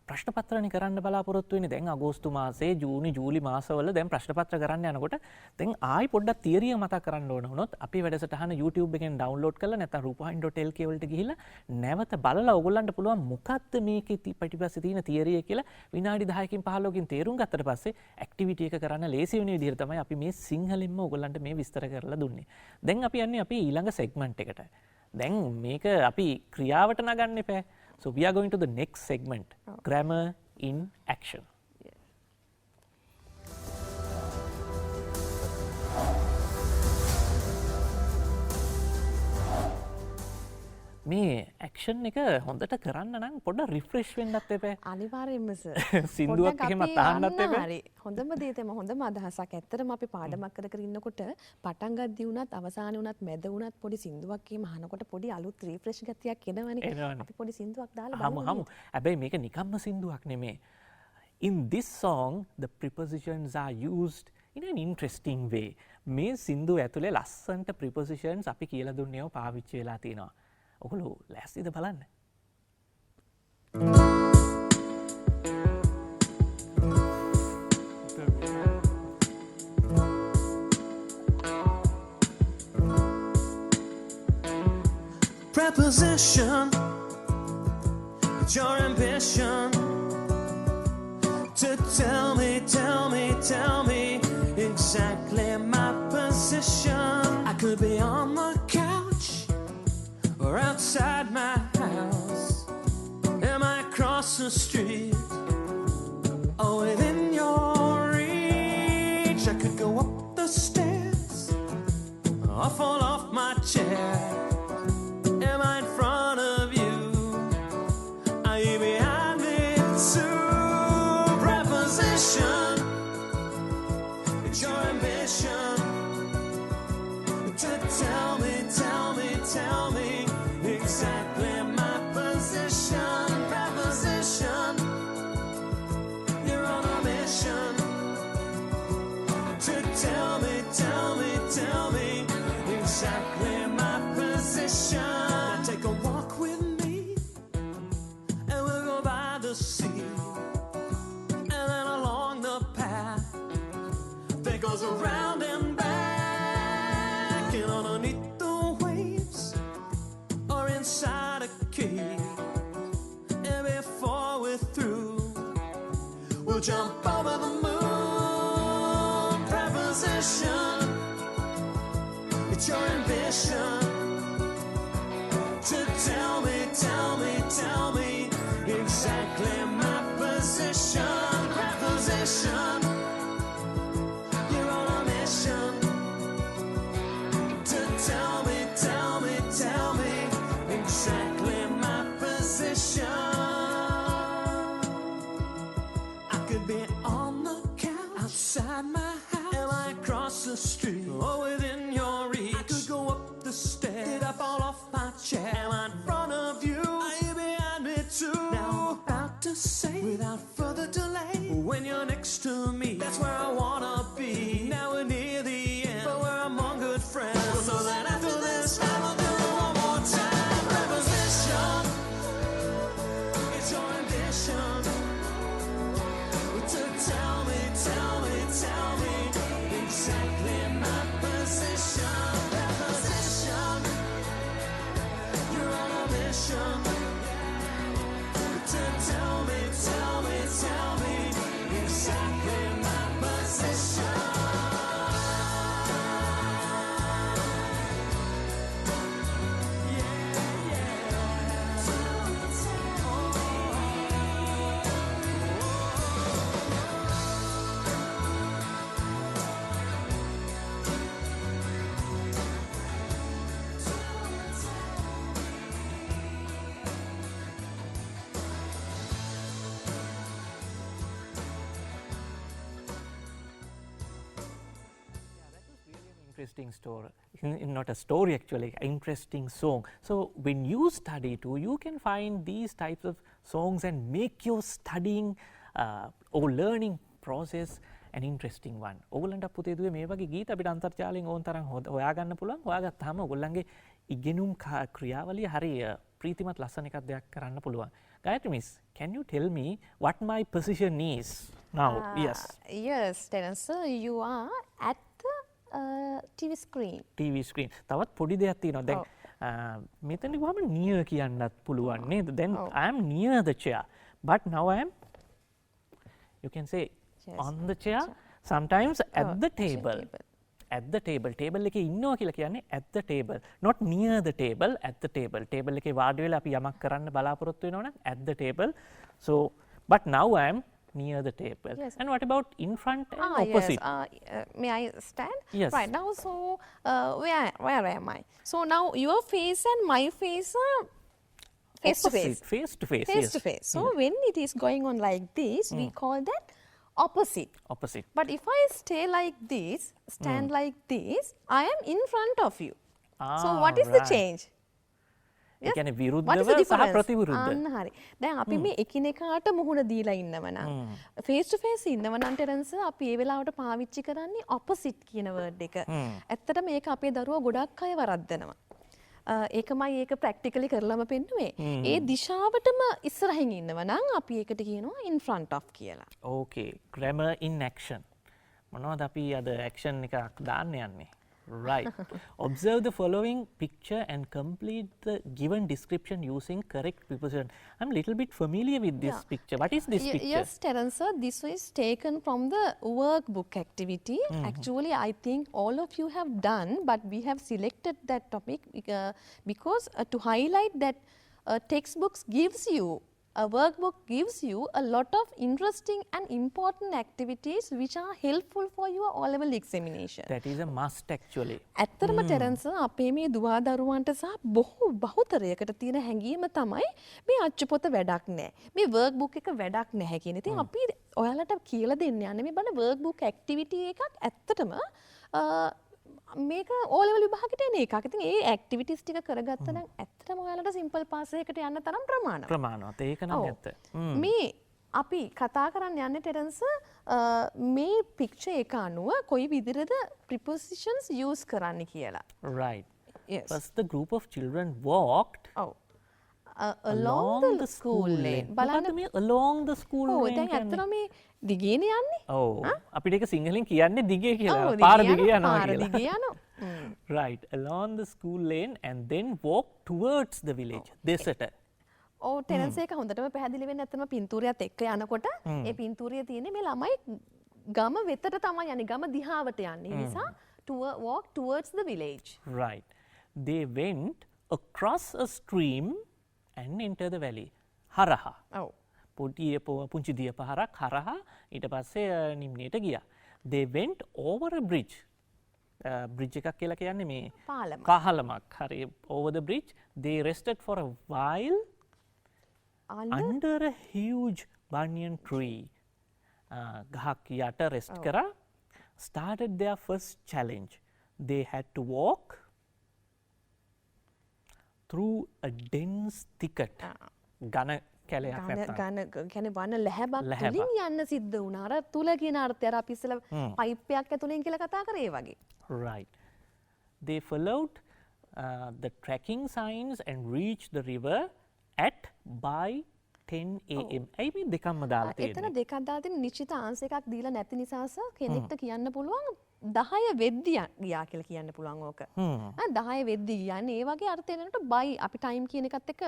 ප්‍රශ්න පත්‍රණි කරන්න බලාපොරොත්තු වෙන්නේ දැන් අගෝස්තු මාසේ ජූනි ජූලි මාසවල දැන් ප්‍රශ්න පත්‍ර කරන්න යනකොට දැන් ආයි පොඩ්ඩක් තියරිය මතක් කරන්න ඕන වුණොත් අපි වැඩසටහන YouTube එකෙන් ඩවුන්ලෝඩ් කරලා නැත්නම් rupahin.lk වලට ගිහිල්ලා නැවත බලලා ඕගොල්ලන්ට පුළුවන් මොකක්ද මේකේ පිටිපස්සේ තියෙන තියරිය කියලා විනාඩි 10කින් 15කින් තේරුම් ගත්තට පස්සේ ඇක්ටිවිටි එක කරන්න ලේසි වෙන විදිහට තමයි අපි මේ සිංහලෙන්ම ඕගොල්ලන්ට මේ විස්තර කරලා දුන්නේ. දැන් අපි යන්නේ අපි ඊළඟ සෙග්මන්ට් එකට. දැන් මේක අපි ක්‍රියාවට නගන්න එපා. So we are going to the next segment, grammar in action. මේ ඇක්ෂන් එක හොඳට කරන්න නම් පොඩ්ඩක් රිෆ්‍රෙෂ් වෙන්නත් එපා. අනිවාර්යෙන්ම සර්. සින්දුවක් එහෙම අහන්නත් එපා. හරි. හොඳම දේ තමයි හොඳම අදහසක්. ඇත්තටම අපි පාඩමක් කර කර ඉන්නකොට පටන් ගද්දී වුණත් අවසානයේ වුණත් මැද වුණත් පොඩි සින්දුවක් එහෙම අහනකොට පොඩි අලුත් රිෆ්‍රෙෂ් ගතියක් එනවනේ. අපි පොඩි සින්දුවක් දාලා බලමු. හමු. හැබැයි මේක නිකම්ම සින්දුවක් නෙමේ. In this song the prepositions are used in an interesting way. මේ සින්දුව ඇතුලේ ලස්සන්ට prepositions අපි කියලා දුන්නේව පාවිච්චි වෙලා තියෙනවා. ඔගොල්ලෝ ලෑස්තිද බලන්න? Preposition, it's your ambition to tell me exactly my position. I could be on the couch or outside my house. Am I across the street or within your reach? I could go up the stairs or fall off my chair. Am I in front of you? Are you behind me too? Preposition, it's your ambition to tell me exactly my position. Preposition, you're on a mission to tell me exactly my position. Take a walk with me and we'll go by the sea, and then along the path that goes around and back, and underneath the waves or inside a cave. And before we're through, we'll jump over the moon. Preposition, it's your ambition to tell me exactly my position. Preposition, you're on a mission to tell me exactly my position. I could be on the couch outside my house. Am I across the street or within your reach? I could go up the stairs. Did I fall off my chair? Am I in front of you? Are you behind me too? Now I'm about to say, without further delay, when you're next to me, that's where I wanna be. Now we're near the end, but we're among good friends. So that after this, I will do it one more time. Preposition, it's your ambition to tell me exactly my position. Preposition, you're on a mission to tell me exactly my position. Interesting story, not a story actually, an interesting song. So when you study too, you can find these types of songs and make your studying or learning process an interesting one. ඕගොල්ලන්ට පුතේ දුවේ මේ වගේ ගීත අපිට අන්තර්ජාලයෙන් ඕන තරම් හොයාගන්න පුළුවන්. හොයාගත්තාම ඕගොල්ලන්ගේ ඉගෙනුම් ක්‍රියාවලිය හරි ප්‍රීතිමත් ලස්සන එකක් දෙයක් කරන්න පුළුවන්. Gayatri Miss, can you tell me what my position is now? Yes. Yes, Terence, sir, you are at the TV screen. TV screen. තවත් පොඩි දෙයක් තියෙනවා. දැන් මෙතනදි වහම near කියන්නත් පුළුවන් නේද? Then I am near the chair. But now I am, you can say, Yes. on the chair. Sometimes at the table. At the table. Table එකේ ඉන්නවා කියලා කියන්නේ at the table. Not near the table, at the table. Table එකේ වාඩි වෙලා අපි යමක් කරන්න බලාපොරොත්තු වෙනවා නම් at the table. So, but now I am near the table. Yes. And what about in front and opposite? Yes. May I stand? Yes. Right now, so where am I? So now your face and my face are face to face. Opposite, face to face. Face yes. to face. So when it is going on like this, we call that opposite. Opposite. But if I stay like this, stand like this, I am in front of you. So what is the right. change? ඒ කියන්නේ What is විරුද්ධව the සහ difference? ප්‍රතිවිරුද්ධ. අන්න හරි. දැන් අපි මේ එකිනෙකාට මුහුණ දීලා ඉන්නව නම් face to face ඉන්නව නම් ටෙරන්ස් අපි ඒ වෙලාවට පාවිච්චි කරන්නේ opposite කියන word එක. ඇත්තට මේක අපේ දරුවෝ ගොඩක් අය වරද්දනවා. ඒකමයි ඒක ප්‍රැක්ටිකලි කරලම පෙන්නුවේ. ඒ දිශාවටම ඉස්සරහින් ඉන්නව නම් අපි ඒකට කියනවා in front of කියලා. Okay, grammar in action. මොනවද අපි අද action එකක් දාන්න යන්නේ? Right. Observe the following picture and complete the given description using correct preposition. I'm a little bit familiar with this picture. What is this picture? Yes, Terence sir, this is taken from the workbook activity. Actually, I think all of you have done, but we have selected that topic because to highlight that textbooks gives you, a workbook gives you a lot of interesting and important activities which are helpful for your O-level examination. That is a must actually. ඇත්තටම Terrence අපේ මේ දුවා දරුවන්ට සහ බොහෝ බහුතරයකට තියෙන හැඟීම තමයි මේ අච්චුපොත වැඩක් නැහැ. මේ වර්ක් බුක් එක වැඩක් නැහැ කියන. ඉතින් අපි ඔයාලට කියලා දෙන්න යන්නේ මේ බලන්න වර්ක් බුක් ඇක්ටිවිටි එකක් ඇත්තටම මේක O level විභාගෙට එන එකක්. ඉතින් ඒ ඇක්ටිවිටිස් ටික කරගත්තා නම් ඇත්තටම ඔයාලට සිම්පල් පාස් එකකට යන්න තරම් ප්‍රමාණවත්. ප්‍රමාණවත්. ඒක නම් ඇත්ත. මේ අපි කතා කරන්න යන්නේ ටෙරන්ස් මේ පික්චර් එක අනුව කොයි විදිහටද prepositions use කරන්න කියලා. Right. Yes. First the group of children walked ඔව්. along the school lane. බලන්න මේ along the school ඔව් lane. දැන් ඇත්තටම මේ දිගේනේ යන්නේ. ඔව්. අපිට ඒක සිංහලෙන් කියන්නේ දිගේ කියලා. ඔව්, පාර දිගේ දිගේ යනවා පාර කියලා. දිගේ යනවා. Right. Along the school lane and then walk towards the village. දෙසට. ඔව් ටෙරන්ස් එක හොඳටම පැහැදිලි වෙන්නේ නැත්තම පින්තූරයත් එක්ක යනකොට ඒ පින්තූරයේ තියෙන්නේ මේ ළමයි ගම වෙතට තමයි යන්නේ ගම දිහාවට යන්නේ. ඒ නිසා walk towards the village. Right. They went across a stream and enter the valley. හරහා. ඔව්. පුංචි දිය පහරක් හරහා ඊට පස්සේ නිම්නයට ගියා. They went over a bridge. bridge එකක් කියලා කියන්නේ මේ පාලම. කහලමක්. හරි. Over the bridge. They rested for a while under a huge banyan tree. ගහක් යට rest කරා. Started their first challenge. They had to walk through a dense thicket. ඝන කැලයක් නැත්තම්. ගාන කියන්නේ වන ලැහැබක් ලැහැබක්. තුලින් යන්න සිද්ධ වුණා. අර තුල කියන අර්ථය අර අපි ඉස්සෙල්ලා පයිප් එකක් ඇතුලෙන් කියලා කතා කරේ ඒ වගේ. Right. They followed the tracking signs and reached the river at by 10 a.m. ඇයි මේ දෙකක්ම දාලා එතන තියෙන්නේ? දෙකක් දාලා තියෙන නිශ්චිත ආන්සර් එකක් දීලා නැති නිසා කෙනෙක්ට කියන්න පුළුවන් 10 වෙද්දි ගියා කියලා කියන්න පුළුවන් ඕක. 10 වෙද්දි කියන්නේ ඒ වගේ අර්ථයකට by අපි time කියන එකත් එක්ක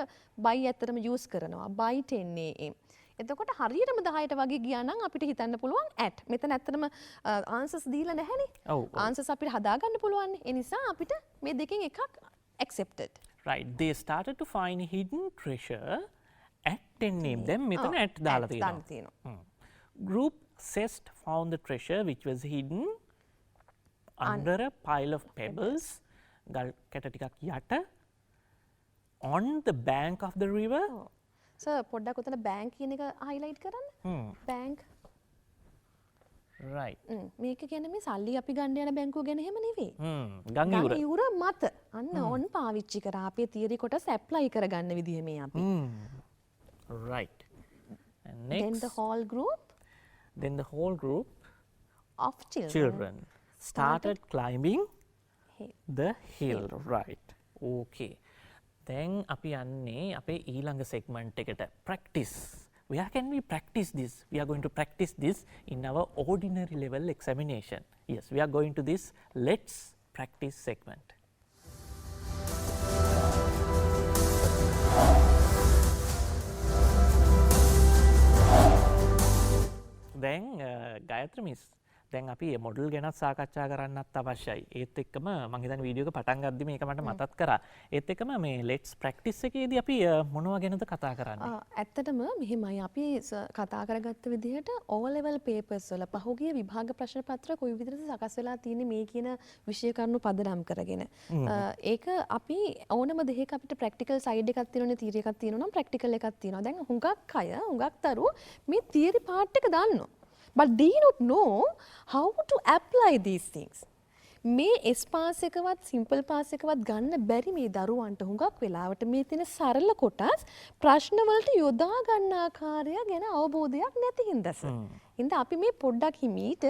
by ඇත්තටම use කරනවා. by 10 am. එතකොට හරියටම 10ට වගේ ගියා නම් අපිට හිතන්න පුළුවන් at. මෙතන ඇත්තටම answers දීලා නැහැනේ. ඔව්. answers අපිට හදාගන්න පුළුවන්. ඒ නිසා අපිට මේ දෙකෙන් එකක් accepted. Right. They started to find hidden treasure at 10 a.m. දැන් මෙතන at දාලා තියෙනවා. Group zest found the treasure which was hidden under a pile of pebbles. ගල් කැට ටිකක් යට on the bank of the river. Sir පොඩ්ඩක් උතන bank කියන එක highlight කරන්න. bank. Right. මේක කියන්නේ මේ සල්ලි අපි ගන්න යන බැංකුව ගැන එහෙම නෙවෙයි. ගම් ඉවුර. ගම් ඉවුර මත අන්න on පාවිච්චි කරා අපේ තියරි කොටස් apply කරගන්න විදිහ මේ අපි. Right. And Then next, the whole group of children started climbing hill. the hill. Right. Okay. Then අපි යන්නේ අපේ ඊළඟ segment එකට practice. Where can we practice this? We are going to practice this in our ordinary level examination. Yes, we are going to this let's practice segment. දැන් Gayathri miss දැන් අපි model ගැනත් සාකච්ඡා කරන්නත් අවශ්‍යයි. ඒත් එක්කම මම හිතන්නේ වීඩියෝ එක පටන් ගද්දි මේක මට මතක් කරා. ඒත් එක්කම මේ let's practice එකේදී අපි මොනවා ගැනද කතා කරන්නේ? ඇත්තටම මෙහෙමයි අපි කතා කරගත්ත විදිහට O level papers වල පහුගිය විභාග ප්‍රශ්න පත්‍ර කොයි විදිහටද සකස් වෙලා තියෙන්නේ මේ කියන විෂය කරුණු පදනම් කරගෙන. ඒක අපි ඕනම දෙයක අපිට ප්‍රැක්ටිකල් සයිඩ් එකක් තියෙනවනේ තියරි එකක් තියෙනවා නම් ප්‍රැක්ටිකල් එකක් තියෙනවා. දැන් හුඟක් අය හුඟක් දරුවෝ මේ තියරි පාර්ට් එක දන්නවා. But they don't know how to apply these things. මේ S පාස් එකවත් සිම්පල් පාස් එකවත් ගන්න බැරි මේ දරුවන්ට හුඟක් වෙලාවට මේ තියෙන සරල කොටස් ප්‍රශ්න වලට යොදා ගන්න ආකාරය ගැන අවබෝධයක් නැති හින්දාස. හින්දා අපි මේ පොඩ්ඩක් හිමීට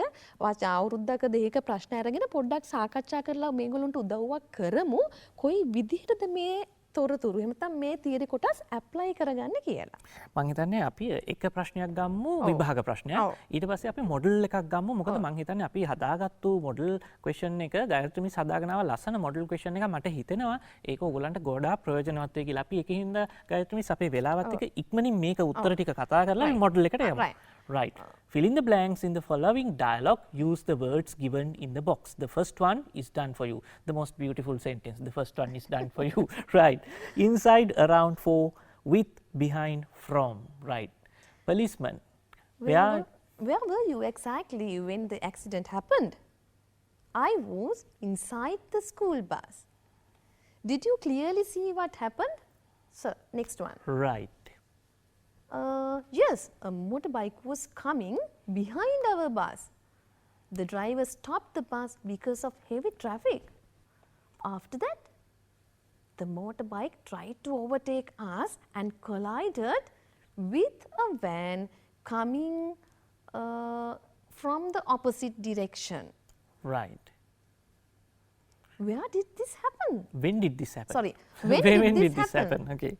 අවුරුද්දක දෙකක ප්‍රශ්න අරගෙන පොඩ්ඩක් සාකච්ඡා කරලා මේගොල්ලන්ට උදව්වක් කරමු. කොයි විදිහටද මේ තොරතුරු එහෙම නැත්නම් මේ තියරි කොටස් ඇප්ලයි කරගන්න කියලා. මං හිතන්නේ අපි එක ප්‍රශ්නයක් ගමු විභාග ප්‍රශ්නයක්. ඔව්. ඊට පස්සේ අපි මොඩල් එකක් ගමු. මොකද මං හිතන්නේ අපි හදාගත්තු මොඩල් ක්වෙස්චන් එක ගායත්‍රි මිස් හදාගෙන ආව ලස්සන මොඩල් ක්වෙස්චන් එක මට හිතෙනවා ඒක ඕගොල්ලන්ට ගොඩාක් ප්‍රයෝජනවත් වෙයි කියලා. අපි ඒකින්ද ගායත්‍රි මිස් අපේ වෙලාවත් එක්ක ඉක්මනින් මේක උත්තර ටික කතා කරලා මොඩල් එකට යමු. Right. Right. Fill in the blanks in the following dialogue. Use the words given in the box. The first one is done for you. The most beautiful sentence. The first one is done for you. Right. Inside, around, for, with, behind, from. Right. Policeman. Where were you exactly when the accident happened? I was inside the school bus. Did you clearly see what happened? Sir, next one. Right. Yes, a motorbike was coming behind our bus. The driver stopped the bus because of heavy traffic. After that, the motorbike tried to overtake us and collided with a van coming from the opposite direction. Right. Where did this happen? When did this happen? Sorry, when did this happen? Okay.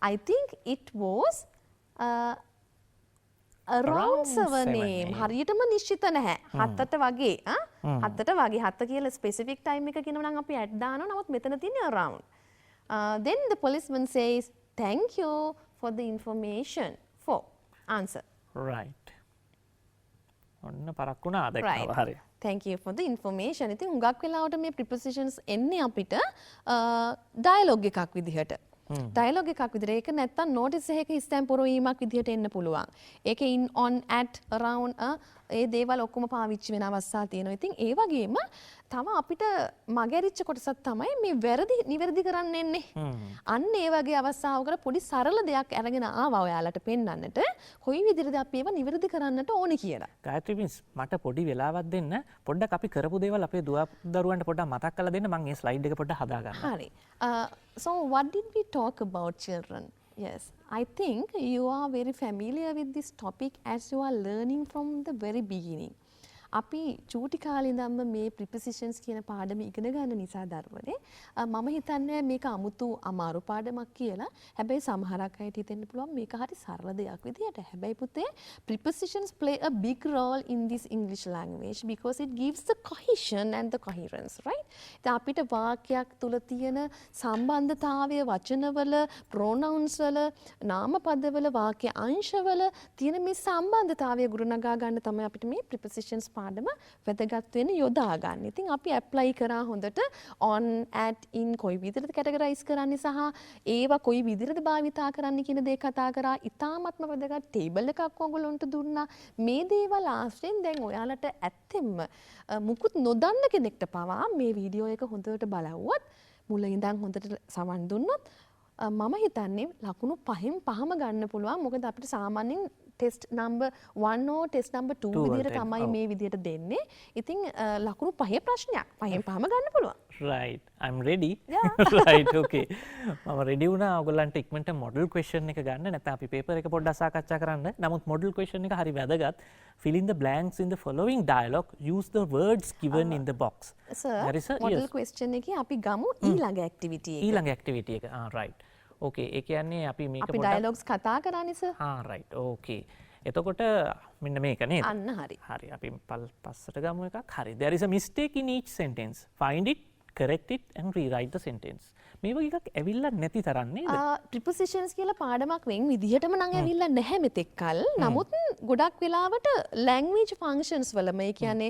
I think it was around 7 AM. හරියටම නිශ්චිත නැහැ. 7ට වගේ. 7ට වගේ. 7 කියලා specific time එක කියනවා නම් අපි ඇඩ් දානවා. නමුත් මෙතන තියෙන්නේ around. Then the policeman says, "Thank you for the information." For answer. Right. ඔන්න පරක් වුණා Right. දැක්කව හරි. Thank you for the information. ඉතින් හුඟක් වෙලාවට මේ prepositions එන්නේ අපිට dialogue එකක් විදිහට. ඩයලොග් එකක් විදිහට. ඒක නැත්තම් notice එකක ස්ටැම්ප් පුරවීමක් විදිහට එන්න පුළුවන්. ඒකේ in, on, at, around ඒ දේවල් ඔක්කොම පාවිච්චි වෙන අවස්ථා තියෙනවා. ඉතින් ඒ වගේම තව අපිට මගහැරිච්ච කොටසක් තමයි මේ වැරදි නිවැරදි කරන්න එන්නේ. අන්න ඒ වගේ අවස්ථාවකට පොඩි සරල දෙයක් අරගෙන ආවා ඔයාලට පෙන්වන්නට. කොයි විදිහටද අපි ඒව නිවැරදි කරන්නට ඕනේ කියලා. ගායත්‍රි මිස් මට පොඩි වෙලාවක් දෙන්න. පොඩ්ඩක් අපි කරපු දේවල් අපේ දුව දරුවන්ට පොඩ්ඩක් මතක් කරලා දෙන්න. මම මේ ස්ලයිඩ් එක පොඩ්ඩක් හදා ගන්නවා. Hari. So what did we talk about children? Yes, I think you are very familiar with this topic as you are learning from the very beginning. අපි චූටි කාලේ ඉඳන්ම මේ prepositions කියන පාඩම ඉගෙන ගන්න නිසා දරුවනේ මම හිතන්නේ මේක අමුතු අමාරු පාඩමක් කියලා. හැබැයි සමහරක් අයට හිතෙන්න පුළුවන් මේක හරි සරල දෙයක් විදියට. හැබැයි පුතේ prepositions play a big role in this English language because it gives the cohesion and the coherence, right? ඉතින් අපිට වාක්‍යයක් තුල තියෙන සම්බන්ධතාවය වචනවල pronouns වල නාමපදවල වාක්‍ය අංශවල තියෙන මේ සම්බන්ධතාවය ගොඩනගා ගන්න තමයි අපිට මේ prepositions පාඩම වැදගත් වෙන යොදා ගන්න. ඉතින් අපි ඇප්ලයි කරා හොඳට on, at, in කොයි විදිහටද කැටගරයිස් කරන්නේ සහ ඒවා කොයි විදිහටද භාවිතා කරන්න කියන දේ කතා කරා. ඉතාමත්ම වැදගත් ටේබල් එකක් ඔයගොල්ලන්ට දුන්නා. මේ දේවල් ආශ්‍රයෙන් දැන් ඔයාලට ඇත්තෙන්ම මුකුත් නොදන්න කෙනෙක්ට පවා මේ වීඩියෝ එක හොඳට බලවුවත් මුල ඉඳන් හොඳට සවන් දුන්නොත් මම හිතන්නේ ලකුණු 5න් 5ම ගන්න පුළුවන්. මොකද අපිට සාමාන්‍යයෙන් test number 1 or test number 2 විදිහට තමයි මේ විදිහට දෙන්නේ. ඉතින් ලකුණු 5 ප්‍රශ්නයක් 5න් 5ම ගන්න පුළුවන්. Right. I'm ready. Right. Okay. මම ready වුණා ඔයගොල්ලන්ට ඉක්මනට model question එක ගන්න. නැත්නම් අපි paper එක පොඩ්ඩක් සාකච්ඡා කරන්න. නමුත් model question එක හරි වැදගත්. Fill in the blanks in the following dialogue. Use the words given in the box. Sir, There is a model question එකේ අපි ගමු ඊළඟ activity එක. ඊළඟ activity එක. right. Okay. ඒ කියන්නේ අපි මේක අපි dialogues කතා කරන්නේ sir. right. Okay. එතකොට මෙන්න මේක නේද? අන්න හරි. හරි. අපි පස්සට ගමු එකක්. හරි. There is a mistake in each sentence. Find it, correct it and rewrite the sentence. මේ වගේ එකක් ඇවිල්ලා නැති තරම් නේද? prepositions කියලා පාඩමක් වෙන් විදිහටම නම් ඇවිල්ලා නැහැ මෙතෙක් කල්. නමුත් ගොඩක් වෙලාවට language functions වල මේ කියන්නේ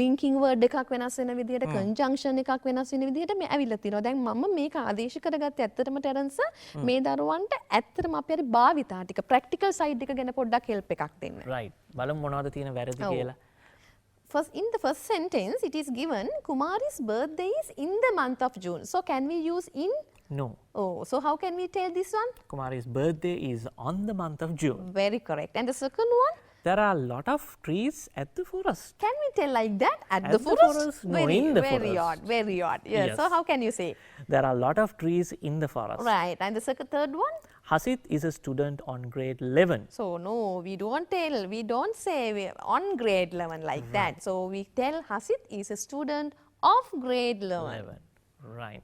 linking word එකක් වෙනස් වෙන විදිහට conjunction එකක් වෙනස් වෙන විදිහට මේ ඇවිල්ලා තියෙනවා. දැන් මම මේක ආදේශ කරගත්තේ ඇත්තටම ටෙරන්ස් මේ දරුවන්ට ඇත්තටම අපි හරි භාවිතා ටික practical side එක ගැන පොඩ්ඩක් help එකක් දෙන්න. right. බලමු මොනවද තියෙන වැරදි කියලා. First, in the first sentence, it is given Kumari's birthday is in the month of June. So, can we use in? No. Oh, so how can we tell this one? Kumari's birthday is on the month of June. Very correct. And the second one? There are a lot of trees at the forest. Can we tell like that? At the forest? forest? No, in the very forest. odd, very odd. Yes. Yes. So, how can you say? There are a lot of trees in the forest. Right. And the third one? Hasit is a student on grade 11. So, no, we don't say on grade 11 like that. So, we tell Hasit is a student of grade 11. Right.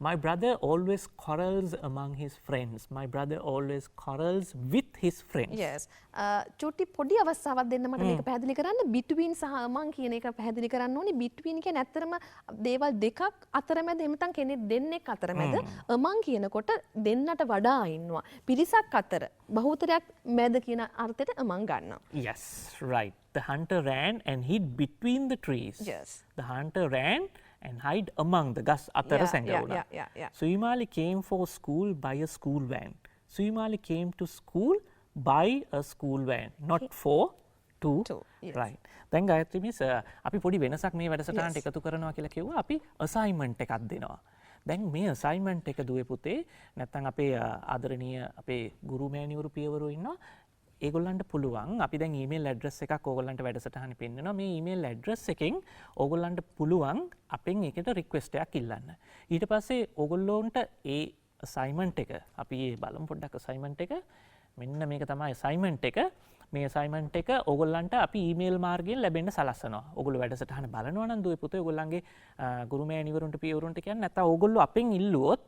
My brother always quarrels among his friends. My brother always quarrels with his friends. yes. චුටි පොඩි අවස්ථාවක් දෙන්න මට මේක පැහැදිලි කරන්න. between සහ among කියන එක පැහැදිලි කරන්න ඕනේ. between කියන්නේ ඇත්තටම දේවල් දෙකක් අතරමැද එහෙම නැත්නම් කෙනෙක් දෙන්නෙක් අතරමැද. among කියනකොට දෙන්නට වඩා ඉන්නවා. පිරිසක් අතර බහුතරයක් මැද කියන අර්ථයට among ගන්නවා. Yes, right. The hunter ran and hid between the trees. Yes. The hunter ran and hid among the gas අතර සැඟවුණා. yeah. Suyamali came for school by a school van. Suyamali came to school by a school van, not for two. yes. Right. දැන් Gayathri miss අපි පොඩි වෙනසක් මේ වැඩසටහනට එකතු කරනවා කියලා කිව්වා. අපි assignment එකක් දෙනවා. දැන් මේ assignment එක දුවේ පුතේ නැත්තම් අපේ ආදරණීය අපේ ගුරු මෑණිවරු පියවරු ඉන්නවා. ඒගොල්ලන්ට පුළුවන් අපි දැන් ඊමේල් ඇඩ්‍රස් එකක් ඕගොල්ලන්ට වැඩසටහනේ පෙන්නනවා. මේ ඊමේල් ඇඩ්‍රස් එකෙන් ඕගොල්ලන්ට පුළුවන් අපෙන් ඒකට රික්වෙස්ට් එකක් ඉල්ලන්න. ඊට පස්සේ ඕගොල්ලොන්ට ඒ අසයින්මන්ට් එක අපි බලමු පොඩ්ඩක් අසයින්මන්ට් එක. මෙන්න මේක තමයි අසයින්මන්ට් එක. මේ අසයින්මන්ට් එක ඕගොල්ලන්ට අපි ඊමේල් මාර්ගයෙන් ලැබෙන්න සලස්වනවා. ඕගොල්ලෝ වැඩසටහන බලනවා නම් දුවේ පුතේ ඕගොල්ලන්ගේ ගුරු මෑණිවරුන්ට පියවරුන්ට කියන්නේ නැත්නම් ඕගොල්ලෝ අපෙන් ඉල්ලුවොත්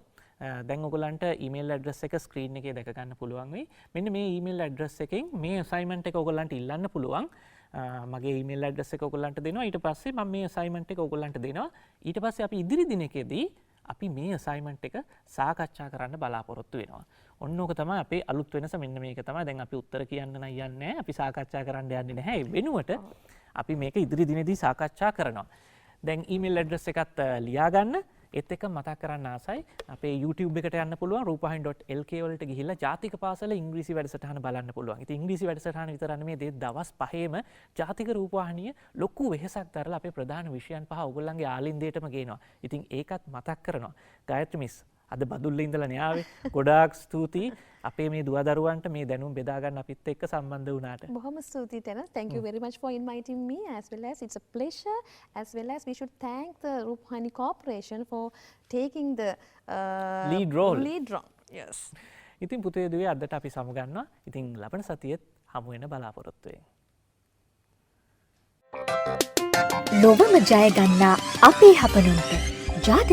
දැන් ඔයගොල්ලන්ට ඊමේල් ඇඩ්‍රස් එක ස්ක්‍රීන් එකේ දැක ගන්න පුළුවන් වෙයි. මෙන්න මේ ඊමේල් ඇඩ්‍රස් එකෙන් මේ අසයින්මන්ට් එක ඔයගොල්ලන්ට ඉල්ලන්න පුළුවන්. මගේ ඊමේල් ඇඩ්‍රස් එක ඔයගොල්ලන්ට දෙනවා. ඊට පස්සේ මම මේ අසයින්මන්ට් එක ඔයගොල්ලන්ට දෙනවා. ඊට පස්සේ අපි ඉදිරි දිනකෙදී අපි මේ අසයින්මන්ට් එක සාකච්ඡා කරන්න බලාපොරොත්තු වෙනවා. ඔන්න ඕක තමයි අපේ අලුත් වෙනස. මෙන්න මේක තමයි. දැන් අපි උත්තර කියන්න නම් යන්නේ නැහැ. අපි සාකච්ඡා කරන්න යන්නේ නැහැ. ඒ වෙනුවට අපි මේක ඉදිරි දිනේදී සාකච්ඡා කරනවා. දැන් ඊමේල් ඇඩ්‍රස් එකත් ලියා ගන්න. ඒත් එක්ක මතක් කරන්න ආසයි අපේ YouTube එකට යන්න පුළුවන් රූපවාහිනී.lk වලට ගිහිල්ලා ජාතික පාසල ඉංග්‍රීසි වැඩසටහන බලන්න පුළුවන්. ඉතින් ඉංග්‍රීසි වැඩසටහන විතරක් නෙමෙයි දවස් 5ෙම ජාතික රූපවාහිනිය ලොකු වෙහෙසක් දරලා අපේ ප්‍රධාන විෂයන් 5 ඔයගොල්ලන්ගේ ආලින්දයටම ගේනවා. ඉතින් ඒකත් මතක් කරනවා. ගායත්‍රි මිස් අද බදුල්ලේ ඉඳලා න්යාවේ ගොඩාක් ස්තුතියි අපේ මේ දුවදරුවන්ට මේ දැනුම් බෙදා ගන්න අපිත් එක්ක සම්බන්ධ වුණාට. බොහොම ස්තුතියි Tenas. Thank you very much for inviting me, as well as it's a pleasure, as well as we should thank the Rupahani Corporation for taking the Lead role. Yes. ඉතින් පුතේ දුවේ අදට අපි සමුගන්නවා. ඉතින් ලබන සතියේත් හමු වෙන බලාපොරොත්තු වෙමු. ලොවම ජය ගන්නා අපේ හපනුන්ට ජාතික